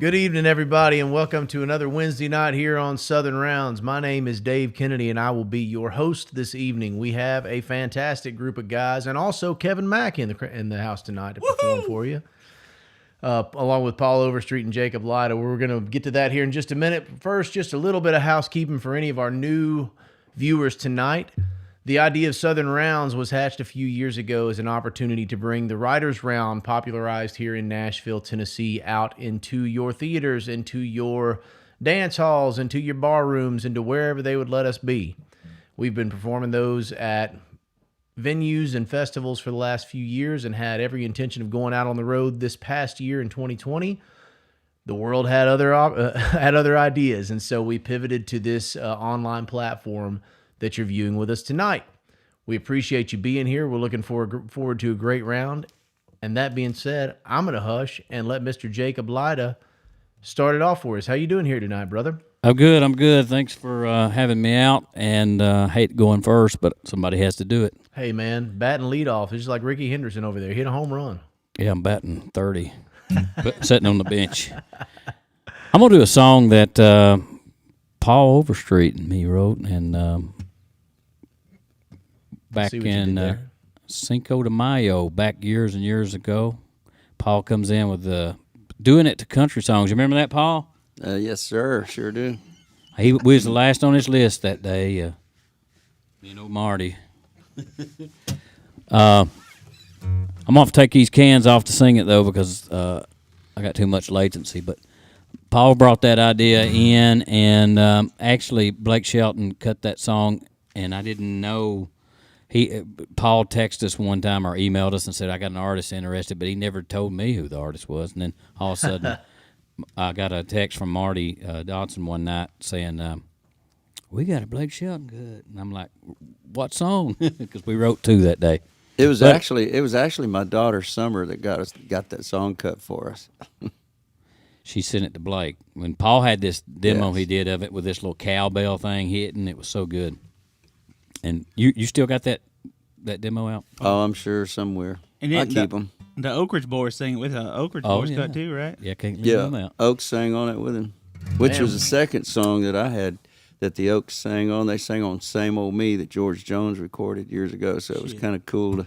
Good evening, everybody, and welcome to another Wednesday night here on Southern Rounds. My name is Dave Kennedy, and I will be your host this evening. We have a fantastic group of guys, and also Kevin Mack in the house tonight to perform for you, along with Paul Overstreet and Jacob Lyda. We're going to get to that here in just a minute. First, just a little bit of housekeeping for any of our new viewers tonight. The idea of Southern Rounds was hatched a few years ago as an opportunity to bring the Writers' Round, popularized here in Nashville, Tennessee, out into your theaters, into your dance halls, into your bar rooms, into wherever they would let us be. We've been performing those at venues and festivals for the last few years and had every intention of going out on the road this past year in 2020. The world had other ideas, and so we pivoted to this online platform that you're viewing with us tonight. We appreciate you being here. We're looking forward to a great round. And that being said, I'm going to hush and let Mr. Jacob Lyda start it off for us. How you doing here tonight, brother? I'm good. Thanks for having me out. And hate going first, but somebody has to do it. Hey, man, batting leadoff. It's just like Ricky Henderson over there. Hit a home run. Yeah, I'm batting 30, but sitting on the bench. I'm going to do a song that Paul Overstreet and me wrote, and back in Cinco de Mayo, back years and years ago. Paul comes in with doing it to country songs. You remember that, Paul? Yes, sir. Sure do. We was the last on his list that day. Me and old Marty. I'm going to take these cans off to sing it, though, because I got too much latency. But Paul brought that idea in, and actually Blake Shelton cut that song, and I didn't know. Paul texted us one time or emailed us and said, I got an artist interested, but he never told me who the artist was. And then all of a sudden, I got a text from Marty Dodson one night saying, we got a Blake Shelton cut. And I'm like, what song? Because we wrote two that day. It was actually my daughter Summer that got that song cut for us. She sent it to Blake. When Paul had this demo he did of it with this little cowbell thing hitting, it was so good. And you still got that demo out? Oh, I'm sure somewhere. And I keep them. The Oak Ridge Boys sang it with an Oak Ridge Boys cut too, right? Yeah, can't leave them out. Oaks sang on it with him, which was the second song that I had that the Oaks sang on. They sang on "Same Old Me" that George Jones recorded years ago, so it was kind of cool to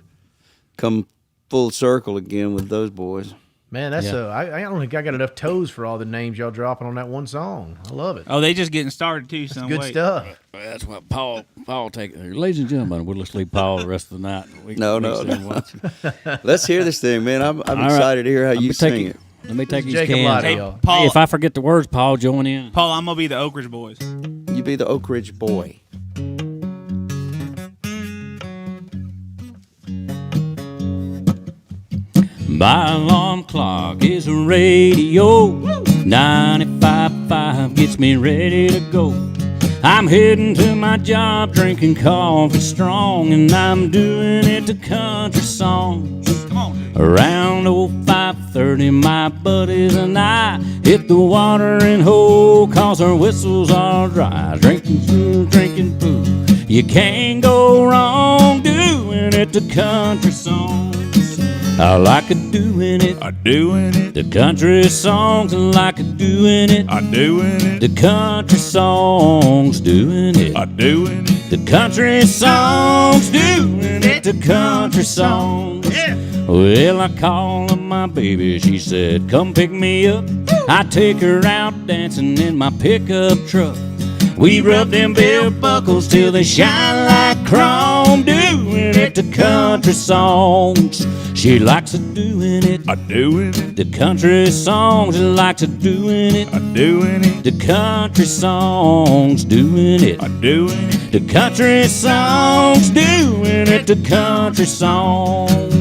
come full circle again with those boys. Man, that's I don't think I got enough toes for all the names y'all dropping on that one song. I love it. Oh, they just getting started too. That's good stuff. That's what Paul take. Ladies and gentlemen, we'll just leave Paul the rest of the night. No. Let's hear this thing, man. I'm excited to hear how you sing it. Let me take these Jacob cans. Lyda, Hey, y'all. Paul, if I forget the words, Paul, join in. Paul, I'm gonna be the Oak Ridge Boys. You be the Oak Ridge boy. My alarm clock is a radio. 95.5 gets me ready to go. I'm heading to my job, drinking coffee strong, and I'm doing it to country songs. Come on. Around 5:30, my buddies and I hit the watering hole, 'cause our whistles are dry. Drinking food. You can't go wrong doing it to country songs. I like it doing it. I'm doing it. The country songs, I like it doing it. I'm doing it. The country songs, doing it. I'm doing it. The country songs, doing it. The country songs. Yeah. Well, I called up my baby. She said, come pick me up. I take her out dancing in my pickup truck. We rub them belt buckles till they shine like chrome, doing it to country songs. She likes it doing it. I'm doing it. The country songs, she likes it doing it. I'm doing it. The country songs, doing it. I'm doing it. The country songs, doing it. The country songs.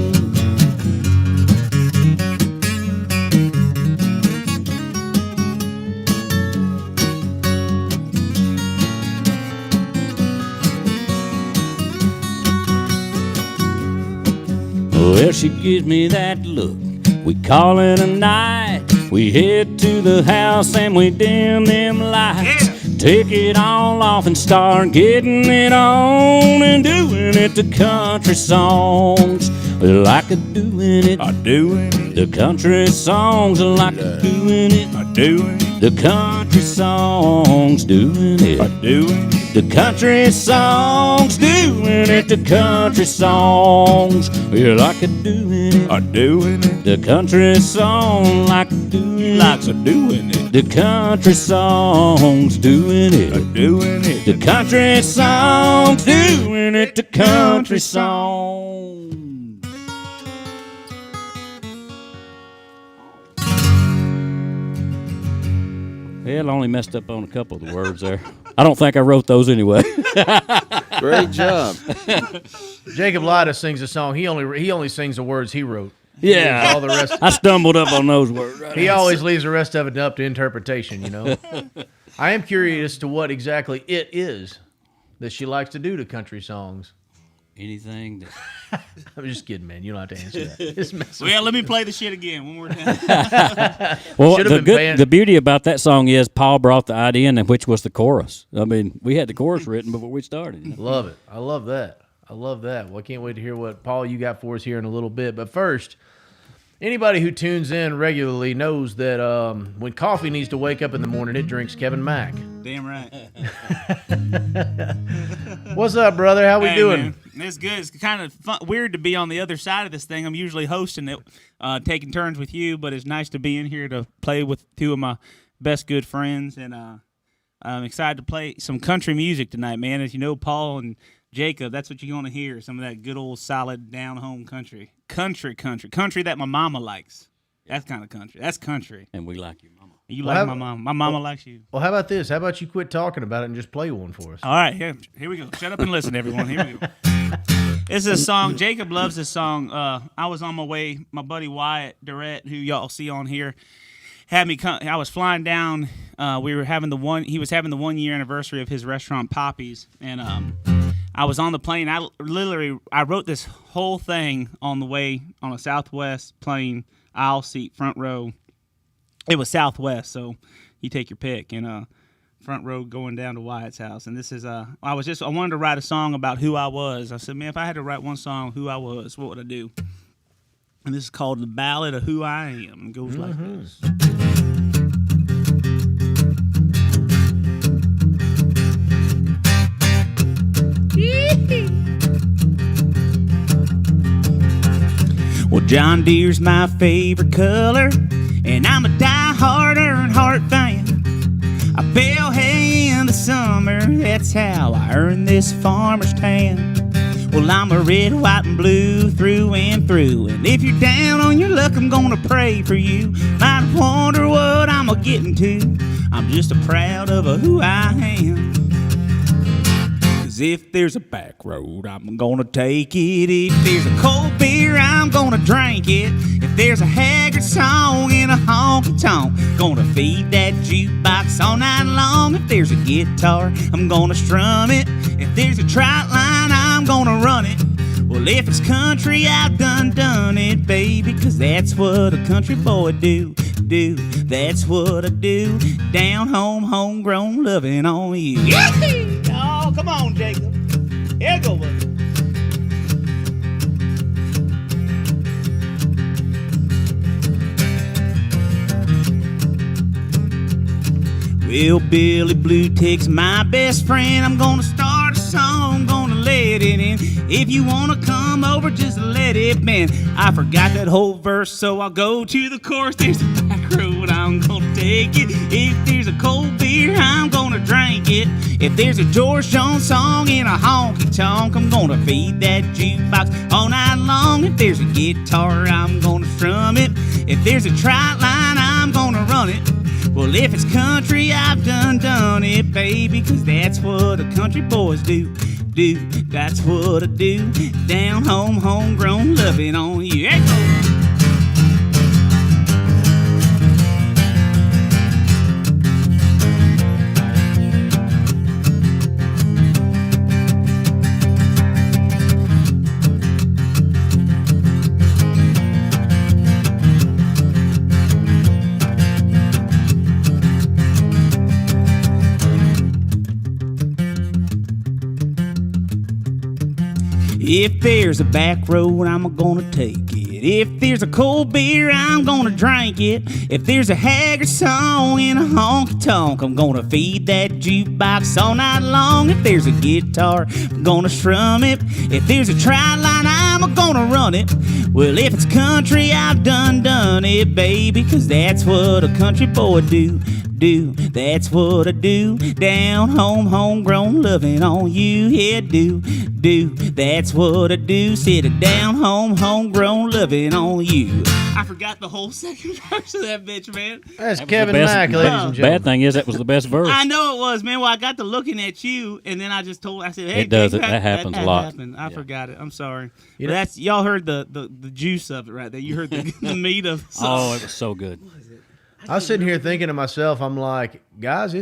Well, she gives me that look. We call it a night. We head to the house and we dim them lights. Take it all off and start getting it on and doing it to country songs. We like it doing it. I'm doing it. The country songs are like doing it. I'm doing it. The country songs doing it. I'm doing it. The country songs doing it. The country songs, you like it doing it. I'm doing it. The country song like doing it. Likes of doing it. The country songs doing it. I'm doing it. The country songs doing it. The country song. Well, I only messed up on a couple of the words there. I don't think I wrote those anyway. Great job. Jacob Lyda sings a song. He only sings the words he wrote. Yeah. All the rest. I stumbled up on those words. Right. He always leaves the rest of it up to interpretation, you know. I am curious to what exactly it is that she likes to do to country songs. Anything that... I'm just kidding, man. You don't have to answer that. Just messing Well, let me play the shit again one more time. Well, Should've the been banned. the beauty about that song is Paul brought the idea in, which was the chorus. I mean, we had the chorus written before we started. You know? Love it. I love that. I love that. Well, I can't wait to hear what, Paul, you got for us here in a little bit. But first, anybody who tunes in regularly knows that when coffee needs to wake up in the morning, it drinks Kevin Mack. Damn right. What's up, brother? How we Hey, doing? man, it's good. It's kind of weird to be on the other side of this thing. I'm usually hosting it, taking turns with you, but it's nice to be in here to play with two of my best good friends. And I'm excited to play some country music tonight, man. As you know, Paul and Jacob, that's what you're going to hear. Some of that good old solid down-home country. Country that my mama likes. That's kind of country. That's country. And we like your mama. You Well, like how- my mama. My mama likes you. Well, how about this? How about you quit talking about it and just play one for us? All right, here we go. Shut up and listen, everyone. Here we go. This is a song. Jacob loves this song. I was on my way. My buddy Wyatt Durrett, who y'all see on here, had me come. I was flying down. We were having He was having the 1 year anniversary of his restaurant Poppy's, and I was on the plane. I wrote this whole thing on the way on a Southwest plane, aisle seat, front row. It was Southwest, so you take your pick, and front row going down to Wyatt's house. And this is I wanted to write a song about who I was. I said, man, if I had to write one song who I was, what would I do? And this is called The Ballad of Who I Am. It goes like this. Well, John Deere's my favorite color, and I'm a die-hard Earnhardt fan. I bale hay in the summer, that's how I earn this farmer's tan. Well, I'm a red, white, and blue through and through, and if you're down on your luck, I'm gonna pray for you. Might wonder what I'm a-getting to. I'm just proud of who I am. 'Cause if there's a back road, I'm gonna take it. If there's a cold beer, I'm gonna drink it. If there's a Haggard song in a honky-tonk, gonna feed that jukebox all night long. If there's a guitar, I'm gonna strum it. If there's a trot line, I'm gonna run it. Well, if it's country, I've done it, baby, 'cause that's what a country boy do. That's what I do. Down home, homegrown, loving on you. Oh, come on, Jacob. Here you go, buddy. Well, Billy Blue Tick's my best friend. I'm gonna start a song, gonna let it in. If you wanna come over, just let it bend. I forgot that whole verse, so I'll go to the chorus. There's a back road, I'm gonna take it. If there's a cold beer, I'm gonna drink it. If there's a George Jones song in a honky-tonk, I'm gonna feed that jukebox all night long. If there's a guitar, I'm gonna strum it. If there's a trot line, I'm gonna run it. Well, if it's country, I've done it, baby, 'cause that's what a country boys do. That's what I do. Down home, homegrown, loving on you. Here it goes. If there's a back road, I'm gonna take it. If there's a cold beer, I'm gonna drink it. If there's a Haggard song in a honky tonk, I'm gonna feed that jukebox all night long. If there's a guitar, I'm gonna strum it. If there's a tri-line, I'm gonna run it. Well, if it's country, I've done it, baby, 'cause that's what a country boy do. That's what I do. Down home, homegrown, loving on you. Yeah, do. That's what I do. Sit it down home, homegrown, loving on you. I forgot the whole second verse of that bitch, man. That's That was Kevin the best- Mack, ladies and gentlemen. Bad thing is that was the best verse. I know it was, man. Well, I got to looking at you, and then I said, "Hey, It does. Dave, That happens a lot. happened. I forgot it. I'm sorry. You But know- that's y'all heard the juice of it right there. You heard the meat of the song. Oh, it was so good. I was sitting here thinking to myself, I'm like, guys,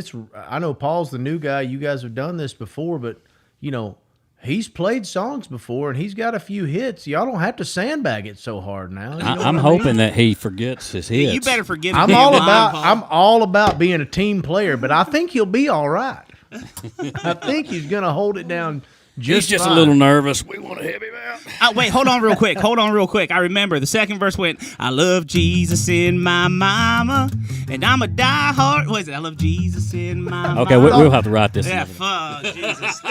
I know Paul's the new guy. You guys have done this before, but, you know, he's played songs before and he's got a few hits. Y'all don't have to sandbag it so hard now. You know what I'm I hoping mean? that he forgets his hits. You better forget. I'm his all damn about line, Paul. I'm all about being a team player, but I think he'll be all right. I think he's gonna hold it down He's just fine. a little nervous. We want to help him out. Wait, hold on real quick. I remember the second verse went, I love Jesus in my mama, and I'm a diehard. What is it? I love Jesus in my Okay, mama. we'll have to write this. Yeah, in. fuck Jesus.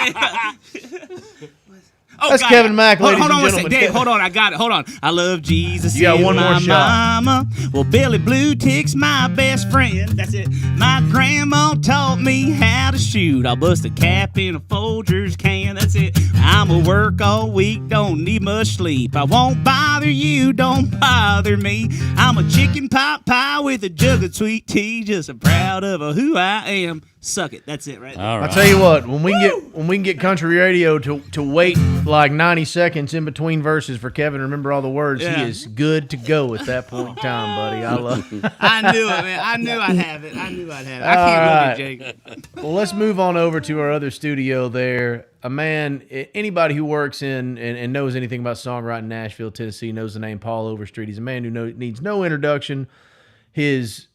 That's God. Kevin Mack, Hold ladies on and one second. gentlemen. Dave, hold on. I got it. Hold on. I love Jesus You got in one more my shot. mama. Well, Billy Blue Tick's my best friend. That's it. My grandma taught me how to shoot. I'll bust a cap in a Folgers can. That's it. I'ma work all week. Don't need much sleep. I won't bother you. Don't bother me. I'm a chicken pot pie with a jug of sweet tea. Just proud of who I am. Suck it. That's it right there. All right. I'll tell you what, when we can get country radio to wait like 90 seconds in between verses for Kevin to remember all the words, Yeah. he is good to go at that point in time, buddy. I love I knew it, man. I knew I'd have it. I can't All look at Jake. Well, let's move on over to our other studio there. A man, anybody who works in and knows anything about songwriting in Nashville, Tennessee, knows the name Paul Overstreet. He's a man who needs no introduction. His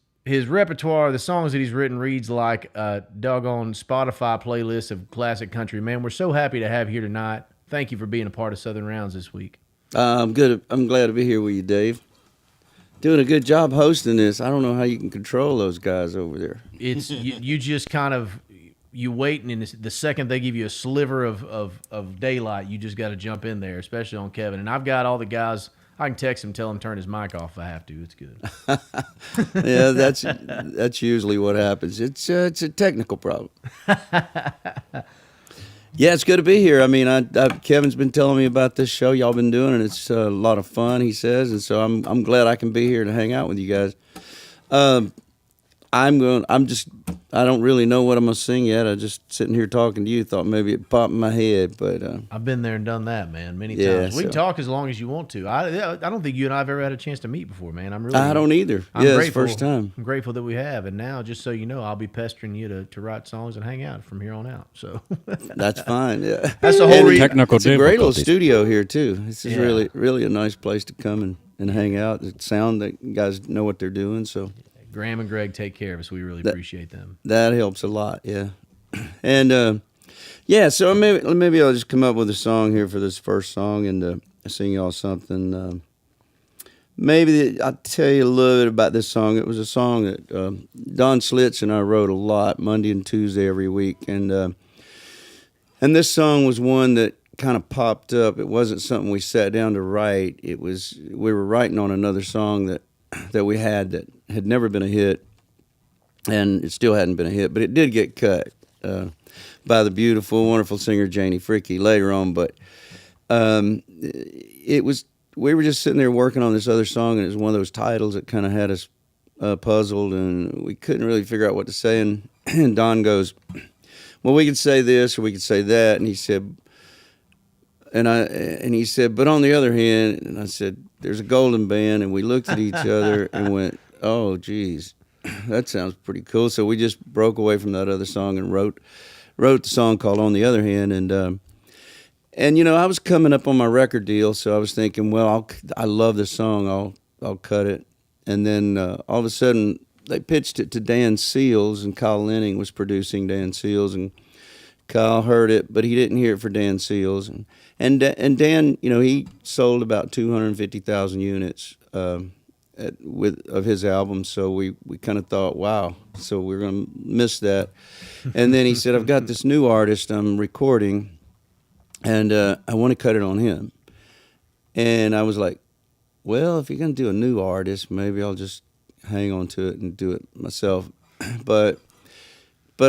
repertoire, the songs that he's written, reads like a doggone Spotify playlist of classic country. Man, we're so happy to have you here tonight. Thank you for being a part of Southern Rounds this week. I'm good. I'm glad to be here with you, Dave. Doing a good job hosting this. I don't know how you can control those guys over there. It's you just kind of you wait, and the second they give you a sliver of daylight, you just got to jump in there, especially on Kevin. And I've got all the guys. I can text him, tell him turn his mic off if I have to. It's good. Yeah, that's usually what happens. It's a technical problem. Yeah, it's good to be here. I mean, Kevin's been telling me about this show y'all been doing, and it's a lot of fun, he says, and so I'm glad I can be here to hang out with you guys. I don't really know what I'm gonna sing yet. I just sitting here talking to you, thought maybe it popped in my head, but I've been there and done that, man, many Yeah, times. We can so- talk as long as you want to. I don't think you and I have ever had a chance to meet before, man. I don't either. I'm Yeah, it's the grateful. first time. I'm grateful that we have, and now just so you know, I'll be pestering you to write songs and hang out from here on out. So That's fine. Yeah, that's the whole And reason. Technical it's a great little difficulties. studio here too. This is Yeah. really a nice place to come and hang out. The sound that you guys know what they're doing, so Graham and Greg take care of us. We really appreciate them. that helps a lot. Yeah, and yeah. So maybe I'll just come up with a song here for this first song and sing y'all something. I'll tell you a little bit about this song. It was a song that Don Slitz and I wrote a lot, Monday and Tuesday every week, and this song was one that kind of popped up. It wasn't something we sat down to write. We were writing on another song that we had that had never been a hit, and it still hadn't been a hit, but it did get cut by the beautiful, wonderful singer Janie Fricke later on. But we were just sitting there working on this other song, and it was one of those titles that kind of had us puzzled, and we couldn't really figure out what to say. And Don goes, "Well, we could say this or we could say that," and he said. And he said, but on the other hand, and I said, there's a golden band, and we looked at each other and went, oh, geez, that sounds pretty cool. So we just broke away from that other song and wrote the song called On the Other Hand. And you know, I was coming up on my record deal, so I was thinking, well, I love this song, I'll cut it. And then all of a sudden, they pitched it to Dan Seals, and Kyle Lenning was producing Dan Seals, and Kyle heard it, but he didn't hear it for Dan Seals, and Dan, you know, he sold about 250,000 units of his album. So we kind of thought, wow, so we're gonna miss that. And then he said, I've got this new artist I'm recording, and I want to cut it on him. And I was like, well, if you're gonna do a new artist, maybe I'll just hang on to it and do it myself. But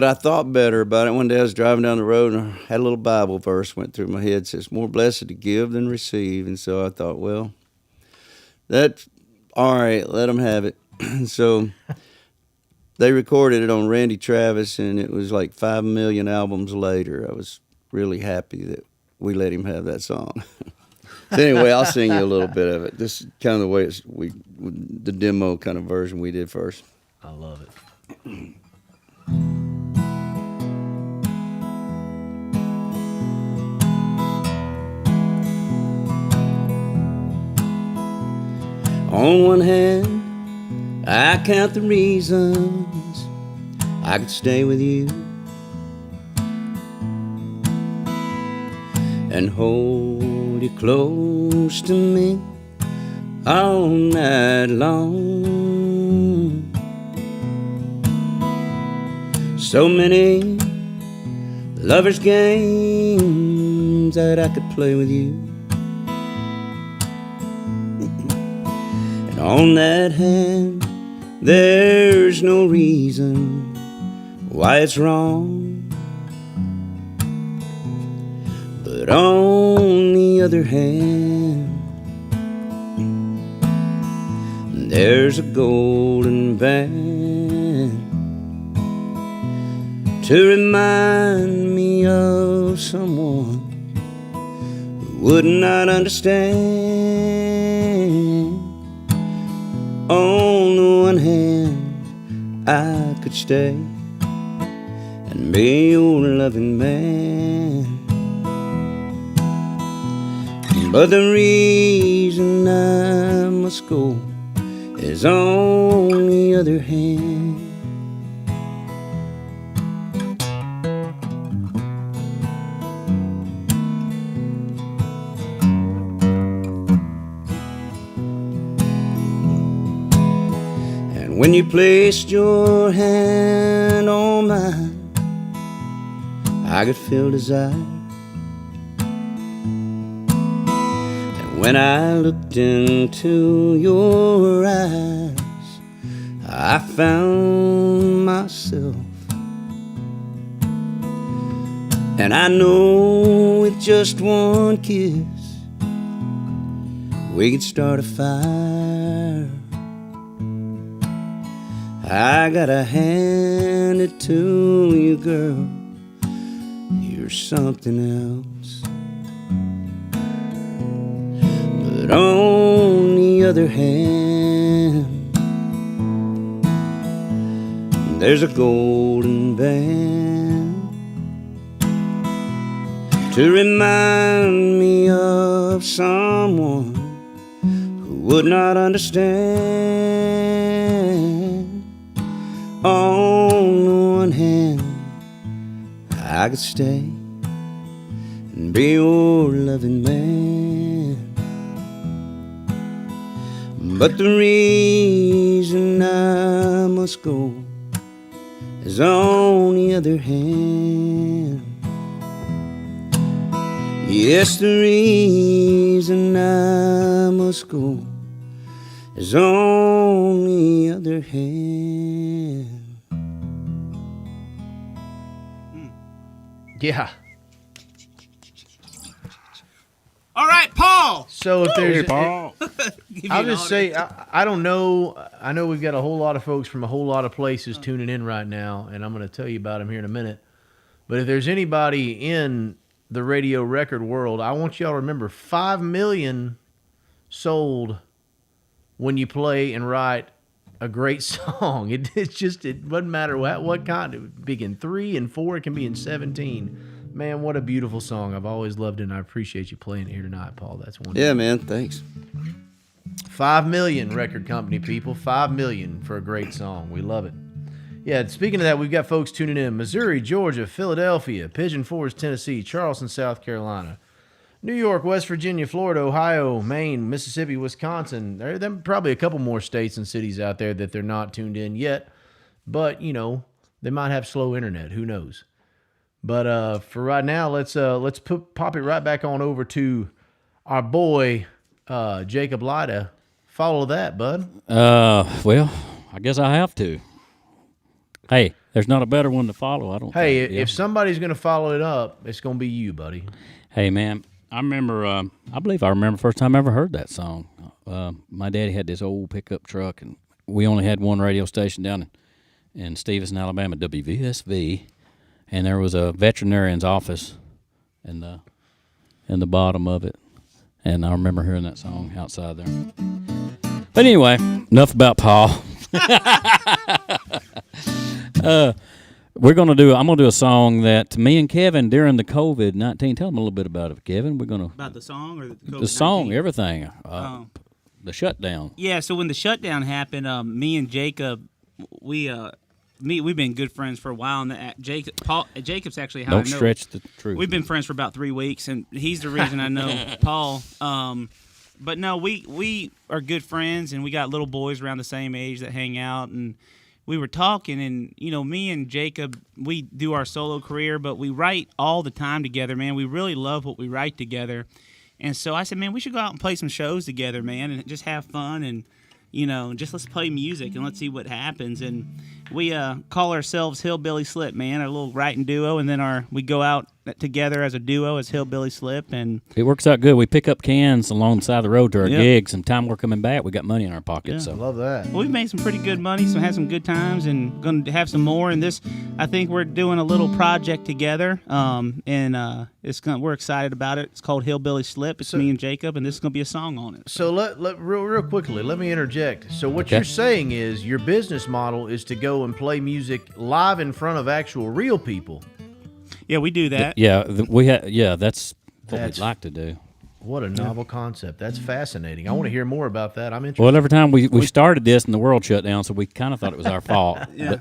I thought better about it. One day I was driving down the road and I had a little Bible verse went through my head. It says, more blessed to give than receive. And so I thought, well, that's all right, let them have it. So they recorded it on Randy Travis, and it was like 5 million albums later. I was really happy that we let him have that song. So anyway, I'll sing you a little bit of it. This is kind of the way the demo kind of version we did first. I love it. On one hand, I count the reasons I could stay with you and hold you close to me all night long. So many lovers' games that I could play with you. On that hand, there's no reason why it's wrong. But on the other hand, there's a golden band to remind me of someone who would not understand. On the one hand, I could stay and be your loving man, but the reason I must go is on the other hand. When you placed your hand on mine, I could feel desire. And when I looked into your eyes, I found myself. And I know with just one kiss, we could start a fire. I gotta hand it to you, girl, you're something else. But on the other hand, there's a golden band to remind me of someone who would not understand. On the one hand, I could stay and be your loving man, but the reason I must go is on the other hand. Yes, the reason I must go is on the other hand. Yeah. All right, Paul. So if there's, Paul. I'll just say, I don't know. I know we've got a whole lot of folks from a whole lot of places tuning in right now, and I'm going to tell you about them here in a minute. But if there's anybody in the radio record world, I want y'all to remember 5 million sold when you play and write a great song. It doesn't matter what kind. It would be in 3 and 4. It can be in 17. Man, what a beautiful song. I've always loved it, and I appreciate you playing it here tonight, Paul. That's wonderful. Yeah, man, thanks. 5 million record company people. 5 million for a great song. We love it. Yeah, speaking of that, we've got folks tuning in. Missouri, Georgia, Philadelphia, Pigeon Forge, Tennessee, Charleston, South Carolina, New York, West Virginia, Florida, Ohio, Maine, Mississippi, Wisconsin. There are probably a couple more states and cities out there that they're not tuned in yet. But, you know, they might have slow internet. Who knows? But for right now, let's pop it right back on over to our boy, Jacob Lyda. Follow that, bud. Well, I guess I have to. Hey, there's not a better one to follow. I don't. Hey, think. if somebody's going to follow it up, it's going to be you, buddy. Hey, man, I remember. I believe I remember the first time I ever heard that song. My daddy had this old pickup truck, and we only had one radio station down in Stevenson, Alabama, WVSV, and there was a veterinarian's office in the bottom of it, and I remember hearing that song outside there. But anyway, enough about Paul. I'm gonna do a song that me and Kevin during the COVID-19. Tell them a little bit about it, Kevin. About the song or the COVID-19? The song, everything. The shutdown. Yeah, so when the shutdown happened, me and Jacob, we've been good friends for a while. And Jacob's actually how I know. Don't stretch the truth. We've been friends for about 3 weeks, and he's the reason I know Paul. But no, we are good friends, and we got little boys around the same age that hang out, and we were talking, and, you know, me and Jacob, we do our solo career, but we write all the time together, man. We really love what we write together. And so I said, man, we should go out and play some shows together, man, and just have fun, and, you know, just let's play music and let's see what happens. And we call ourselves Hillbilly Slip, man, our little writing duo, and then we go out together as a duo as Hillbilly Slip, and it works out good. We pick up cans along the side of the road to our gigs. Sometime we're coming back, we got money in our pocket. Yeah. So I love that. Well, we've made some pretty good money, so had some good times, and going to have some more. And this, I think we're doing a little project together, and we're excited about it. It's called Hillbilly Slip. It's me and Jacob, and this is going to be a song on it. So real quickly, let me interject. So what you're saying is your business model is to go and play music live in front of actual real people. Yeah, we do that. That's what we'd like to do. What a novel concept. That's fascinating. I want to hear more about that. I'm interested. Well, every time we started this and the world shut down, so we kind of thought it was our fault. Yeah.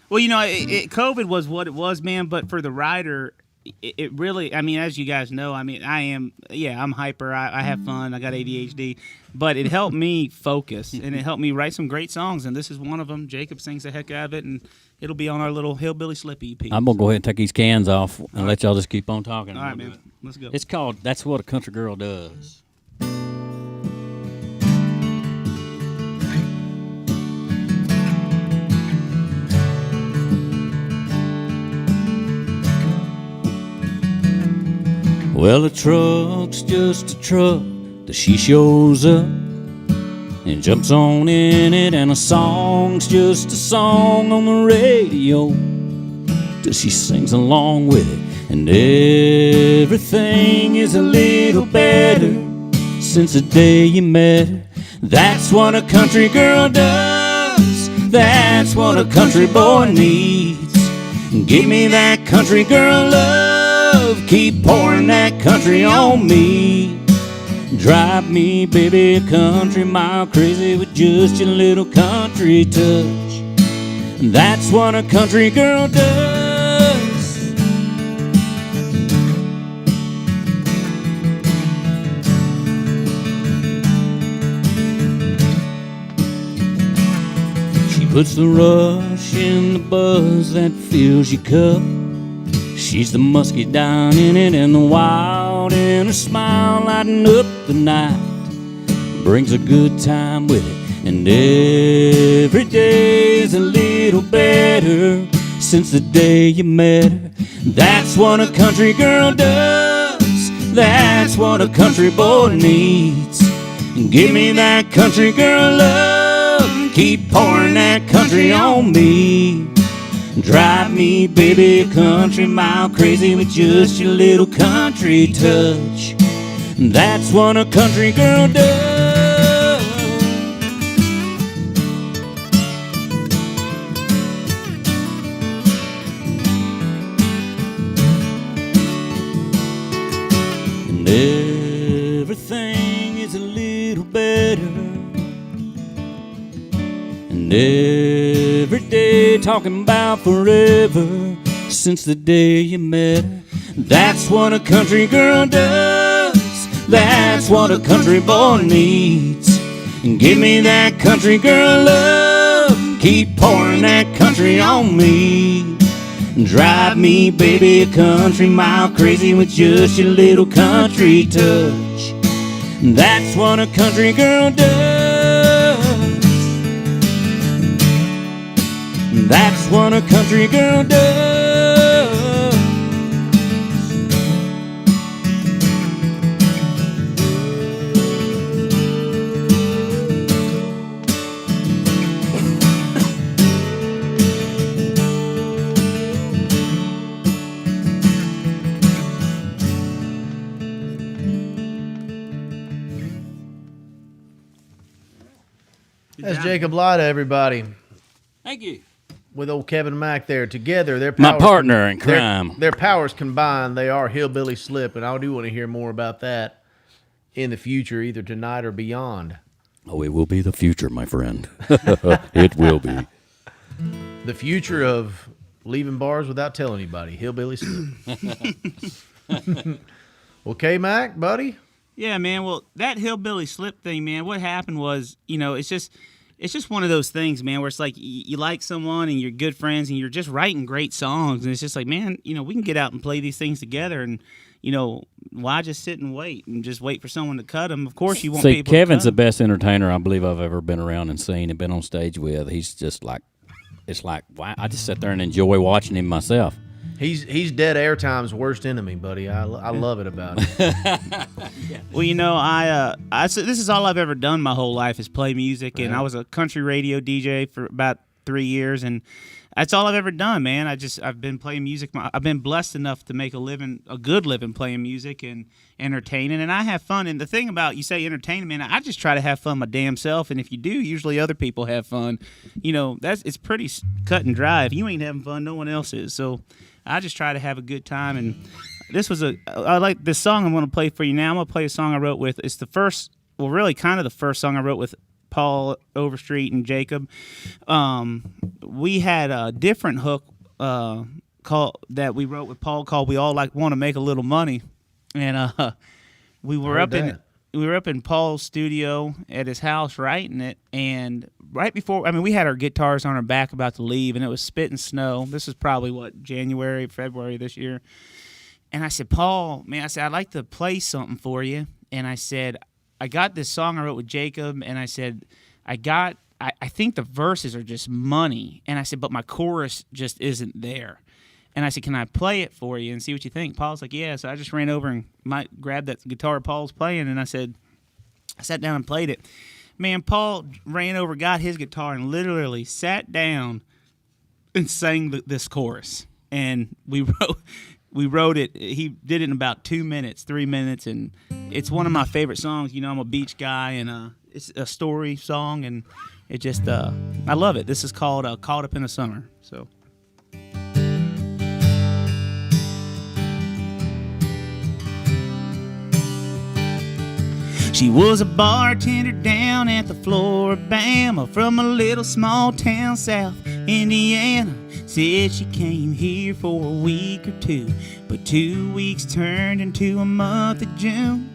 Well, you know, COVID was what it was, man. But for the writer, it really, I mean, as you guys know, I mean, I'm hyper. I have fun. I got ADHD. But it helped me focus, and it helped me write some great songs. And this is one of them. Jacob sings the heck out of it, and it'll be on our little Hillbilly Slip EP. I'm going to go ahead and take these cans off and let y'all just keep on talking. All right, man. Let's go. It's called That's What a Country Girl Does. Well, a truck's just a truck till she shows up and jumps on in it, and a song's just a song on the radio till she sings along with it, and everything is a little better since the day you met her. That's what a country girl does. That's what a country boy needs. Give me that country girl love. Keep pouring that country on me. Drive me, baby, a country mile crazy with just your little country touch. That's what a country girl does. She puts the rush in the buzz that fills your cup. She's the musky down in it and the wild in her smile, lighting up the night. Brings a good time with it, and every day is a little better since the day you met her. That's what a country girl does. That's what a country boy needs. Give me that country girl love. Keep pouring that country on me. Drive me, baby, a country mile crazy with just your little country touch. That's what a country girl does. And everything is a little better, and every day day, talking about forever since the day you met her. That's what a country girl does. That's what a country boy needs. And give me that country girl love. Keep pouring that country on me. Drive me, baby, a country mile crazy with just your little country touch. That's what a country girl does. That's what a country girl does. That's Jacob Lyda, everybody. Thank you. With old Kevin Mack there. Together, their My powers partner in crime. Their powers combined, they are Hillbilly Slip, and I do want to hear more about that in the future, either tonight or beyond. Oh, it will be the future, my friend. It will be. The future of leaving bars without telling anybody. Hillbilly Slip. Okay, Mac, buddy? Yeah, man. Well, that Hillbilly Slip thing, man, what happened was, it's just one of those things, man, where it's like you like someone and you're good friends and you're just writing great songs. And it's just like, man, we can get out and play these things together. And, why just sit and wait and just wait for someone to cut them? Of course you want people Kevin's to the best entertainer I believe I've ever been around and seen and been on stage with. He's just like, it's like, wow, I just sit there and enjoy watching him myself. He's dead airtime's worst enemy, buddy. I love it about him. Well, I this is all I've ever done my whole life is play music, and I was a country radio DJ for about 3 years, and that's all I've ever done, man. I've been playing music. I've been blessed enough to make a good living playing music and entertaining, and I have fun. And the thing about, you say entertaining, man, I just try to have fun my damn self, and if you do, usually other people have fun. It's pretty cut and dry. If you ain't having fun, no one else is. So I just try to have a good time, and I like this song I'm going to play for you now. I'm going to play a song I wrote with, it's the first, well, really kind of the first song I wrote with Paul Overstreet and Jacob. We had a different hook that we wrote with Paul called "We All Want to Make a Little Money," and we were up in Paul's studio at his house writing it, and right before, we had our guitars on our back about to leave, and it was spitting snow. This was probably, January, February this year. And I said, Paul, man, I'd like to play something for you. And I said, I got this song I wrote with Jacob, and I said, I think the verses are just money. And I said, but my chorus just isn't there. And I said, can I play it for you and see what you think? Paul's like, yeah. So I just ran over and grabbed that guitar Paul's playing, and I sat down and played it. Man, Paul ran over, got his guitar, and literally sat down and sang this chorus. And we wrote it. He did it in about 2 minutes, 3 minutes, and it's one of my favorite songs. I'm a beach guy, and it's a story song, and it just I love it. This is called "Caught Up in the Summer." So. She was a bartender down at the Floribama from a little small town south Indiana. Said she came here for a week or two, but 2 weeks turned into a month of June.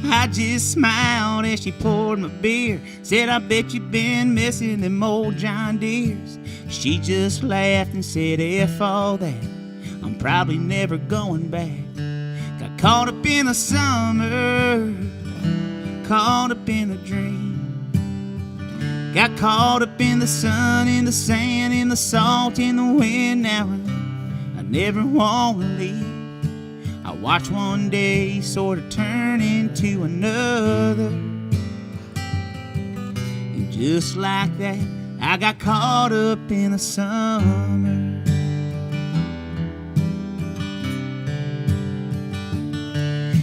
I just smiled as she poured my beer. Said, I bet you've been missing them old John Deeres. She just laughed and said, F all that, I'm probably never going back. Got caught up in the summer, caught up in a dream. Got caught up in the sun, in the sand, in the salt, in the wind. Now I never want to leave. I watch one day sort of turn into another, and just like that, I got caught up in the summer.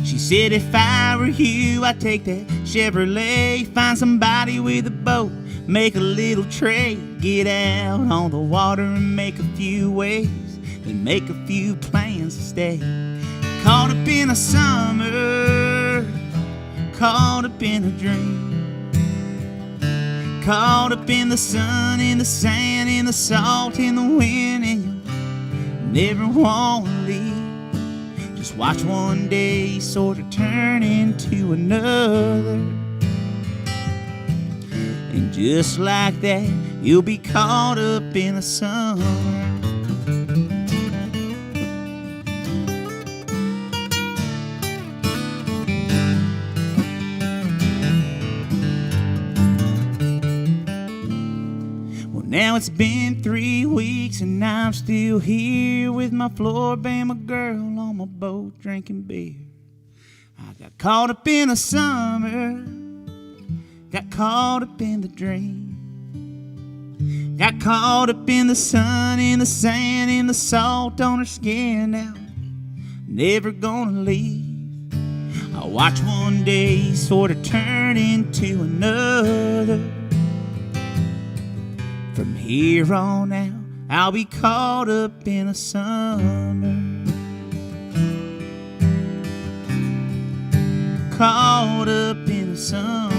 She said, if I were you, I'd take that Chevrolet, find somebody with a boat, make a little trade, get out on the water and make a few waves, then make a few plans to stay. Caught up in the summer, caught up in a dream. caught up in the sun, in the sand, in the salt, in the wind, and you'll never want to leave. Just watch one day sort of turn into another. And just like that, you'll be caught up in the summer. Now it's been 3 weeks and I'm still here with my Floribama girl on my boat drinking beer. I got caught up in the summer, got caught up in the dream, got caught up in the sun, in the sand, in the salt on her skin. Now never gonna leave. I'll watch one day sort of turn into another. From here on out, I'll be caught up in a summer. Caught up in a summer.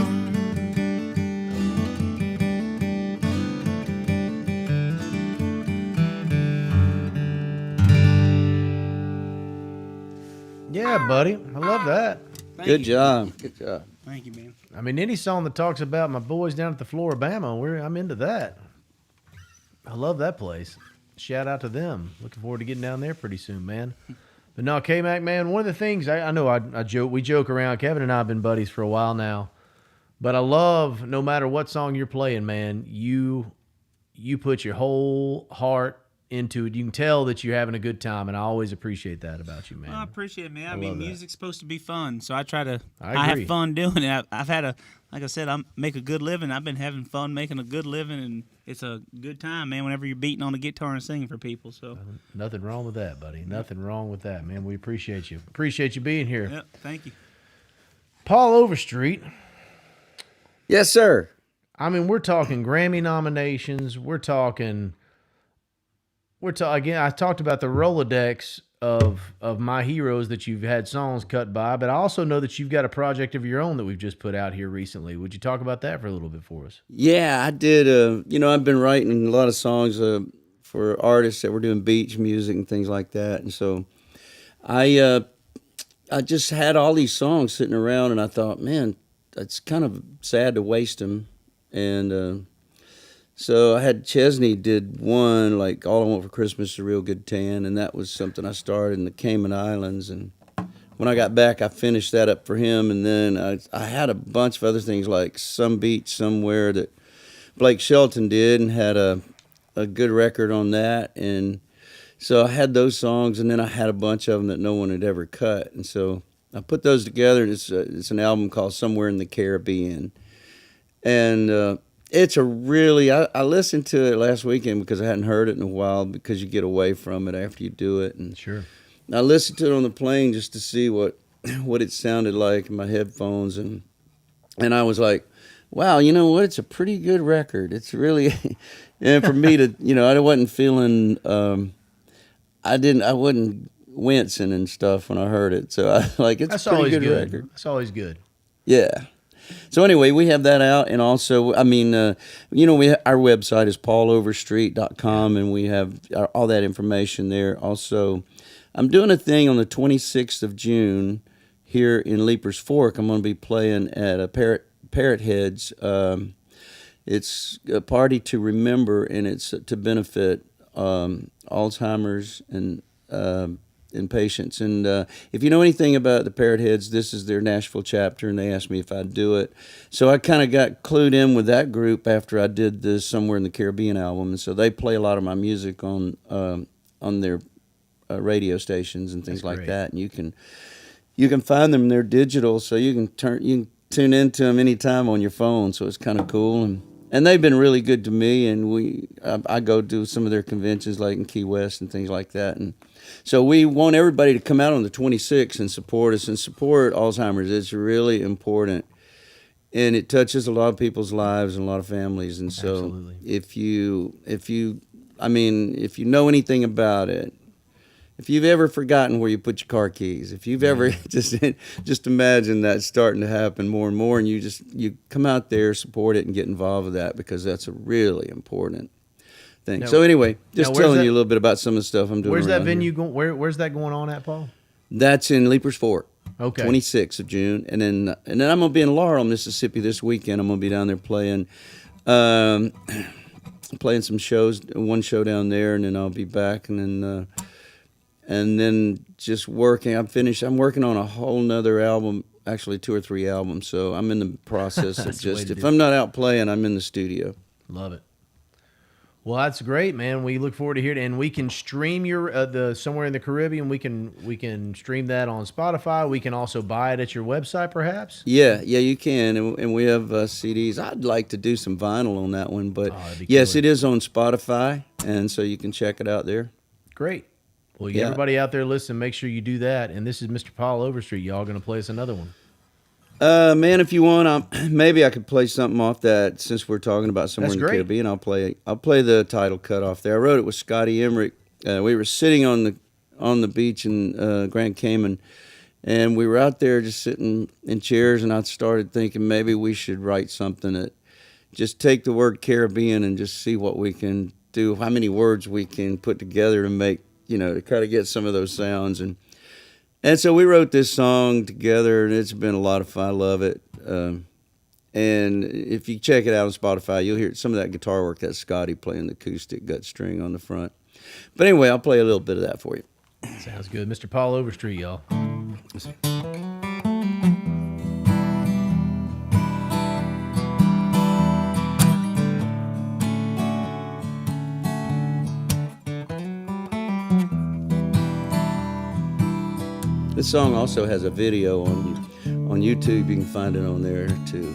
Yeah, buddy. I love that. Good job. Good job. Thank you, man. I mean, any song that talks about my boys down at the Floribama, I'm into that. I love that place. Shout out to them. Looking forward to getting down there pretty soon, man. But no, K-Mac, man, one of the things, I know I joke, we joke around. Kevin and I have been buddies for a while now. But I love, no matter what song you're playing, man, you put your whole heart into it. You can tell that you're having a good time, and I always appreciate that about you, man. Well, I appreciate it, man. I love mean, that. music's supposed to be fun, so I try to. I I agree. have fun doing it. I've had like I said, I make a good living. I've been having fun making a good living, and it's a good time, man. Whenever you're beating on the guitar and singing for people, so. Nothing wrong with that, buddy. Nothing wrong with that, man. We appreciate you. Appreciate you being here. Yep. Thank you. Paul Overstreet. Yes, sir. I mean, we're talking Grammy nominations. Again, I talked about the Rolodex of my heroes that you've had songs cut by, but I also know that you've got a project of your own that we've just put out here recently. Would you talk about that for a little bit for us? Yeah, I did. I've been writing a lot of songs for artists that were doing beach music and things like that. And so I just had all these songs sitting around, and I thought, man, it's kind of sad to waste them. And so I had Chesney did one, like All I Want for Christmas is a Real Good Tan, and that was something I started in the Cayman Islands. And when I got back, I finished that up for him. And then I had a bunch of other things like Some Beach Somewhere that Blake Shelton did and had a good record on that. And so I had those songs, and then I had a bunch of them that no one had ever cut. And so I put those together, and it's an album called Somewhere in the Caribbean. And it's a really, I listened to it last weekend because I hadn't heard it in a while, because you get away from it after you do it. And Sure. I listened to it on the plane just to see what it sounded like in my headphones. And I was like, wow, you know what? It's a pretty good record. It's really, and for me to, I wasn't feeling, I wasn't wincing and stuff when I heard it. So it's That's a pretty always good good. record. That's always good. Yeah. So anyway, we have that out, and also, our website is pauloverstreet.com, and we have all that information there. Also, I'm doing a thing on the 26th of June here in Leapers Fork. I'm going to be playing at a Parrot Heads. It's a party to remember, and it's to benefit Alzheimer's and patients. And if you know anything about the Parrot Heads, this is their Nashville chapter, and they asked me if I'd do it. So I kind of got clued in with that group after I did the Somewhere in the Caribbean album, and so they play a lot of my music on their radio stations and things That's like great. that. And you can find them. They're digital, so you can tune into them anytime on your phone. So it's kind of cool. And they've been really good to me, and I go do some of their conventions like in Key West and things like that. And so we want everybody to come out on the 26th and support us and support Alzheimer's. It's really important, and it touches a lot of people's lives and a lot of families. And so Absolutely. if you know anything about it, if you've ever forgotten where you put your car keys, if you've ever just imagine that starting to happen more and more, and you come out there, support it, and get involved with that, because that's a really important thing. Now- So anyway, just now, where's telling that- you a little bit about some of the stuff I'm doing. Where's that around venue here. going? Where's that going on at, Paul? That's in Leapers Fork. Okay. 26th of June, and then I'm gonna be in Laurel, Mississippi this weekend. I'm gonna be down there playing some shows, one show down there, and then I'll be back, and then just working. I'm working on a whole nother album, actually 2 or 3 albums. So I'm in the process of That's the way just, to if do I'm not out playing, I'm in the studio. Love it. Well, that's great, man. We look forward to hearing it, and we can stream your the Somewhere in the Caribbean. We can stream that on Spotify. We can also buy it at your website, perhaps. Yeah, you can, and we have CDs. I'd like to do some vinyl on that one, but that'd be yes, killer. it is on Spotify, and so you can check it out there. Great. Well, Yeah. everybody out there listening, make sure you do that. And this is Mr. Paul Overstreet. Y'all going to play us another one? Man, if you want, maybe I could play something off that, since we're talking about Somewhere That's in the great. Caribbean. I'll play the title cut off there. I wrote it with Scotty Emmerich. We were sitting on the beach in Grand Cayman, and we were out there just sitting in chairs, and I started thinking maybe we should write something that just take the word Caribbean and just see what we can do, how many words we can put together to make, to kind of get some of those sounds. And so we wrote this song together, and it's been a lot of fun. I love it. And if you check it out on Spotify, you'll hear some of that guitar work. That's Scotty playing the acoustic gut string on the front. But anyway, I'll play a little bit of that for you. Sounds good. Mr. Paul Overstreet, y'all. This song also has a video on YouTube. You can find it on there too.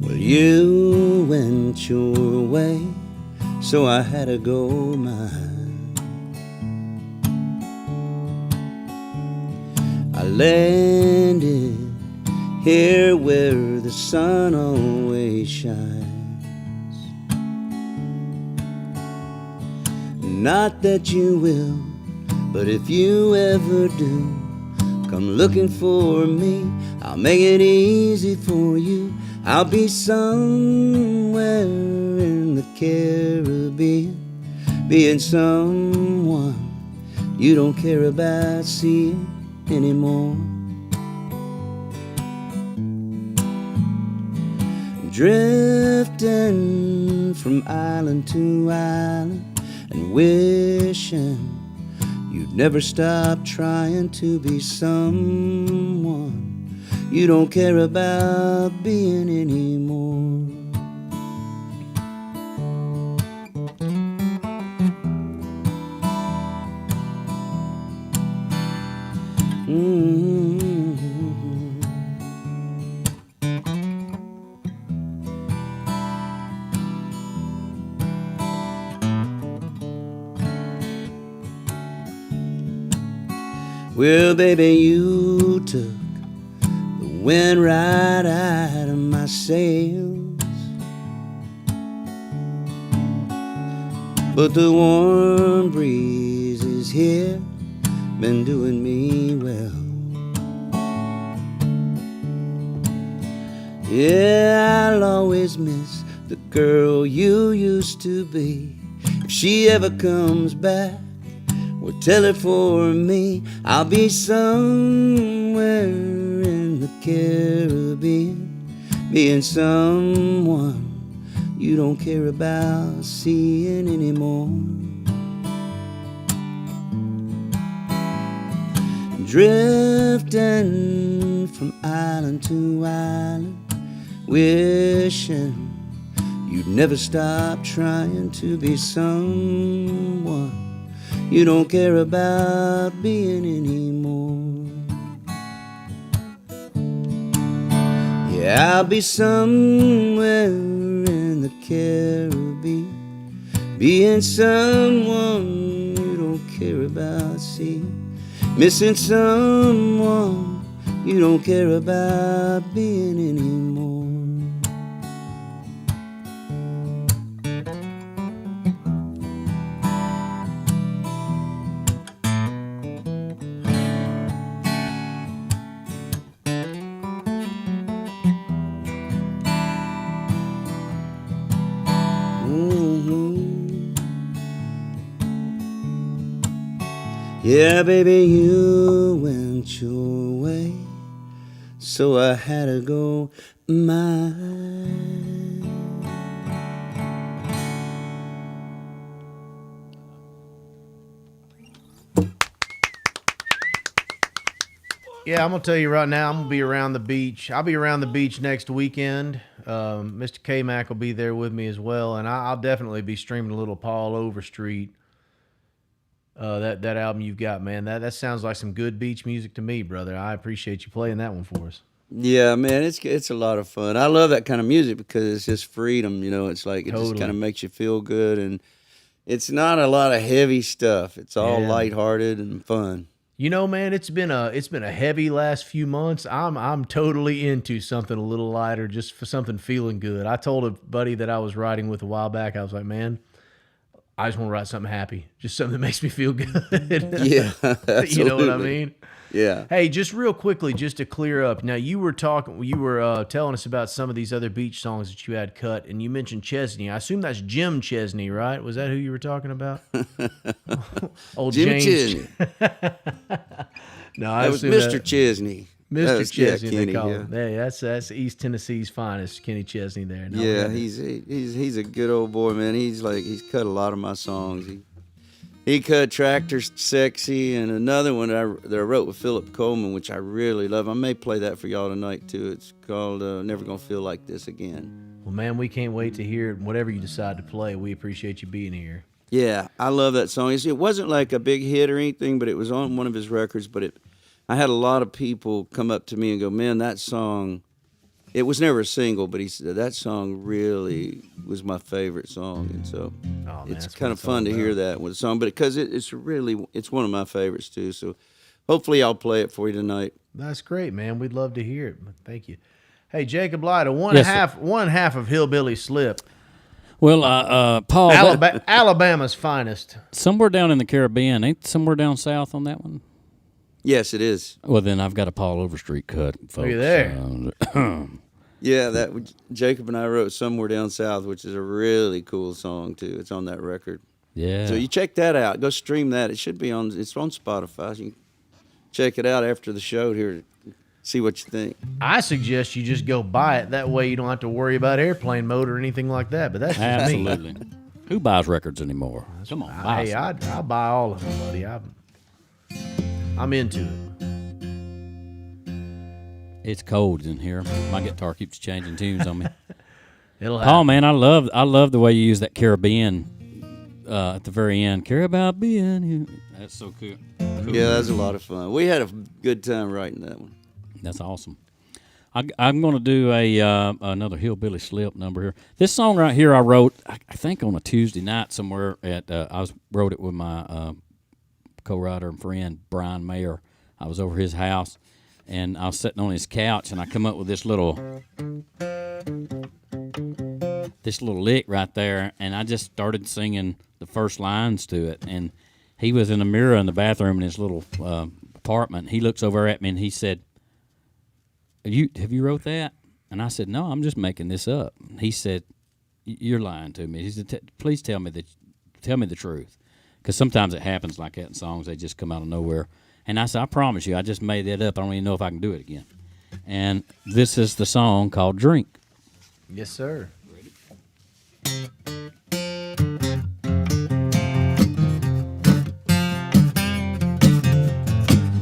Well, you went your way, so I had to go mine. I landed here where the sun always shines. Not that you will, but if you ever do come looking for me, I'll make it easy for you. I'll be somewhere in the Caribbean, being someone you don't care about seeing anymore. Drifting from island to island and wishing you'd never stop trying to be someone you don't care about being anymore. Well, baby, you took the wind right out of my sails, but the warm breeze is here, been doing me well. Yeah, I'll always miss the girl you used to be. If she ever comes back, well, tell her for me, I'll be somewhere in the Caribbean, being someone you don't care about seeing anymore. Drifting from island to island, wishing you'd never stop trying to be someone you don't care about being anymore. Yeah, I'll be somewhere in the Caribbean, being someone you don't care about seeing, missing someone you don't care about being anymore. Yeah, baby, you went your way, so I had to go mine. Yeah, I'm gonna tell you right now. I'm gonna be around the beach. I'll be around the beach next weekend. Mr. K Mac will be there with me as well, and I'll definitely be streaming a little Paul Overstreet. That album you've got, man. That sounds like some good beach music to me, brother. I appreciate you playing that one for us. Yeah, man, it's a lot of fun. I love that kind of music because it's just freedom, you know. It's like it just Totally. kind of makes you feel good, and it's not a lot of heavy stuff. It's all Yeah. lighthearted and fun. You know, man, it's been a heavy last few months. I'm totally into something a little lighter, just for something feeling good. I told a buddy that I was riding with a while back. I was like, man, I just want to write something happy, just something that makes me feel good. Yeah, You know what I absolutely. mean? Yeah. Hey, just real quickly, just to clear up. Now, you were telling us about some of these other beach songs that you had cut, and you mentioned Chesney. I assume that's Jim Chesney, right? Was that who you were talking about? Old Jimmy James. Chesney. No, I That was assume Mr. Chesney. That Mr. was- Chesney, Kenny, they call yeah. him. Yeah, that's East Tennessee's finest, Kenny Chesney there. No, Yeah, man. he's a good old boy, man. He's cut a lot of my songs. He cut Tractor Sexy and another one that I wrote with Philip Coleman, which I really love. I may play that for y'all tonight too. It's called Never Gonna Feel Like This Again. Well, man, we can't wait to hear whatever you decide to play. We appreciate you being here. Yeah, I love that song. It wasn't like a big hit or anything, but it was on one of his records. But I had a lot of people come up to me and go, man, that song, it was never a single, but he said that song really was my favorite song. And so Oh, man, it's that's kind what of it's all fun to hear about. that with a song, but because it's one of my favorites too. So hopefully I'll play it for you tonight. That's great, man. We'd love to hear it. Thank you. Hey, Jacob Lyda, Yes, sir. one half of Hillbilly Slip, Well, Paul, Alabama's finest. somewhere down in the Caribbean, ain't somewhere down south on that one? Yes, it is. Well, then I've got a Paul Overstreet cut, folks. there. Yeah, Jacob and I wrote Somewhere Down South, which is a really cool song too. It's on that record. Yeah. So you check that out. Go stream that. It's on Spotify. So you can check it out after the show here. See what you think. I suggest you just go buy it. That way you don't have to worry about airplane mode or anything like that. But that's just me. Absolutely. Who buys records anymore? Come on, buy Hey, some. I'll buy all of them, buddy. I'm into it. It's cold in here. My guitar keeps changing tunes on me. It'll Paul, happen. man, I love the way you use that Caribbean at the very end. Caribbean here. That's so cool. Yeah, that's a lot of fun. We had a good time writing that one. That's awesome. I'm going to do another Hillbilly Slip number here. This song right here I wrote, I think on a Tuesday night somewhere wrote it with my co-writer and friend Brian Mayer. I was over his house and I was sitting on his couch and I come up with this little lick right there, and I just started singing the first lines to it. And he was in a mirror in the bathroom in his little apartment. He looks over at me and he said, have you wrote that? And I said, no, I'm just making this up. He said, you're lying to me. He said, please tell me the truth. Because sometimes it happens like that in songs. They just come out of nowhere. And I said, I promise you, I just made that up. I don't even know if I can do it again. And this is the song called Drink. Yes, sir.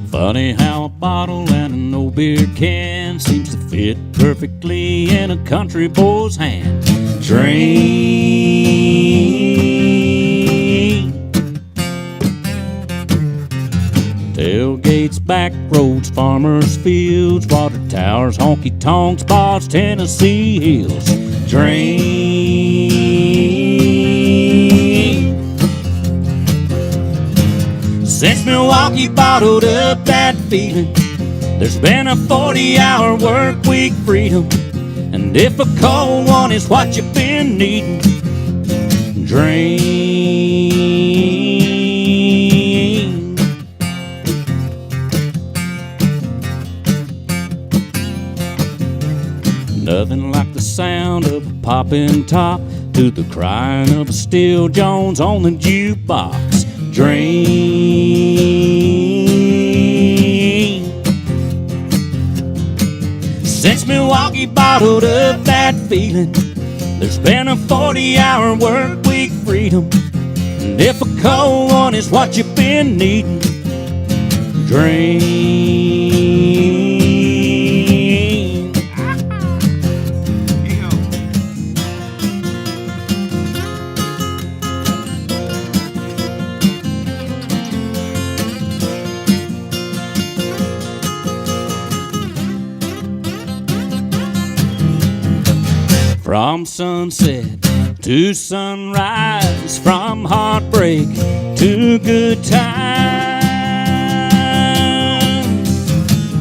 Funny how a bottle and an old beer can seems to fit perfectly in a country boy's hand. Drink. Tailgates, back roads, farmers' fields, water towers, honky tonks, bars, Tennessee hills. Drink. Since Milwaukee bottled up that feeling, there's been a 40-hour work week freedom. And if a cold one is what you've been needing, drink. Nothing like the sound of a popping top to the crying of a Steel Jones on the jukebox. Drink. we bottled up that feeling. There's been a 40-hour work week freedom. And if a cold one is what you've been needing, dream. From sunset to sunrise, from heartbreak to good times,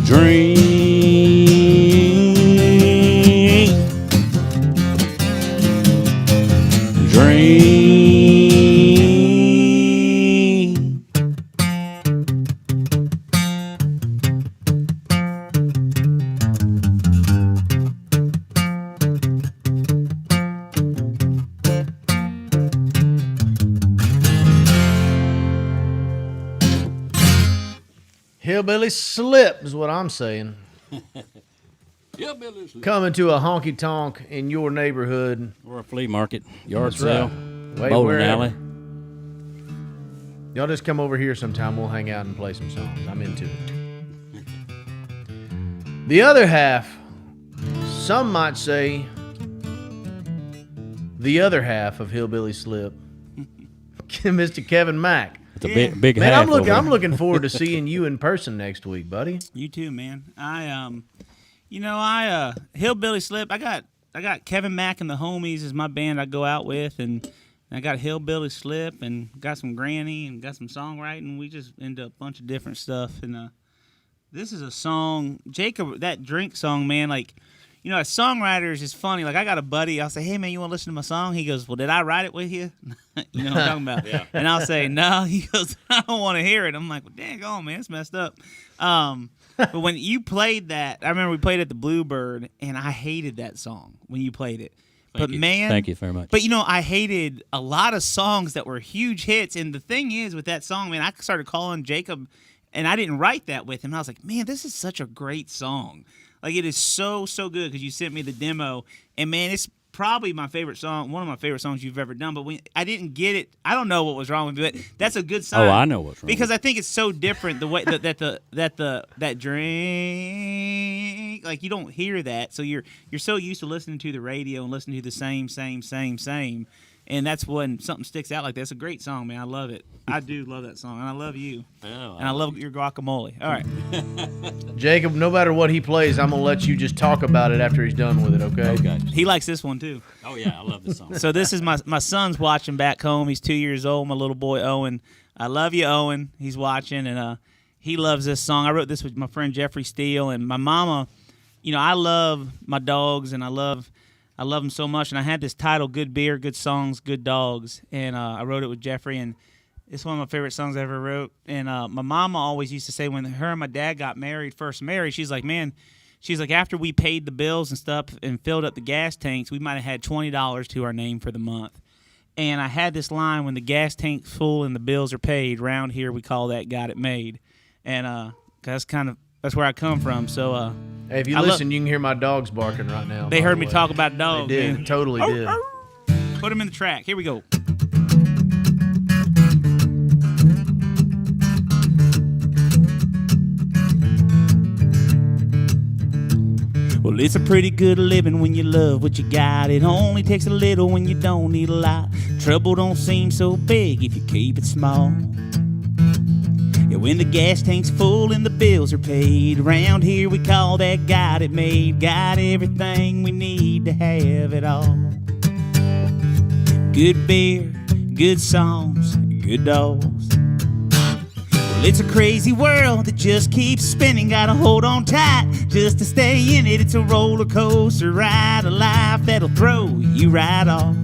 dream, dream. Hillbilly slip is what I'm saying. Hillbilly slip. Coming to a honky tonk in your neighborhood. Or a flea market, yard That's sale, right. bowling Wherever. alley. Y'all just come over here sometime. We'll hang out and play some songs. I'm into it. The other half, some might say, the other half of Hillbilly Slip, Mr. Kevin Mack. It's a big Man, half. I'm over there. looking forward to seeing you in person next week, buddy. You too, man. Hillbilly Slip. I got Kevin Mack and the Homies is my band I go out with, and I got Hillbilly Slip and got some Granny and got some songwriting. We just into a bunch of different stuff, and this is a song, Jacob. That drink song, man. Like, you know, as songwriters, it's funny. Like, I got a buddy. I'll say, "Hey, man, you want to listen to my song?" He goes, "Well, did I write it with you?" You know what I'm talking about? Yeah. And I'll say, "No." He goes, "I don't want to hear it." I'm like, "Well, dang on, man, it's messed up." But when you played that, I remember we played at the Bluebird, and I hated that song when you played it. Thank you very much. But, you know, I hated a lot of songs that were huge hits. And the thing is, with that song, man, I started calling Jacob, and I didn't write that with him. And I was like, man, this is such a great song. Like, it is so, so good because you sent me the demo. And, man, it's probably my favorite song, one of my favorite songs you've ever done. But when I didn't get it, I don't know what was wrong with it. But that's a good sign. Oh, I know what's wrong. Because I think it's so different the way that drink, like, you don't hear that. So you're so used to listening to the radio and listening to the same. And that's when something sticks out like that. It's a great song, man. I love it. I do love that song. And I love you. Oh, And I love your guacamole. All right. Jacob, no matter what he plays, I'm going to let you just talk about it after he's done with it, okay? Okay. He likes this one, too. Oh yeah, I love this song. So this is my son's watching back home. He's 2 years old, my little boy, Owen. I love you, Owen. He's watching, and he loves this song. I wrote this with my friend Jeffrey Steele, and my mama. You know, I love my dogs, and I love them so much. And I had this title, Good Beer, Good Songs, Good Dogs. And I wrote it with Jeffrey, and it's one of my favorite songs I ever wrote. And my mama always used to say when her and my dad got first married, she's like, man, after we paid the bills and stuff and filled up the gas tanks, we might have had $20 to our name for the month. And I had this line, when the gas tank's full and the bills are paid, round here we call that got it made. And that's where I come from. So Hey, if you listen, you can hear my dogs barking right now. they by heard the me way. talk about dogs. They did. Man. Totally did. Put them in the track. Here we go. Well, it's a pretty good living when you love what you got. It only takes a little when you don't need a lot. Trouble don't seem so big if you keep it small. Yeah, when the gas tank's full and the bills are paid, around here we call that got it made. Got everything we need to have it all. Good beer, good songs, good dogs. Well, it's a crazy world that just keeps spinning. Gotta hold on tight just to stay in it. It's a roller coaster ride, a life that'll throw you right off.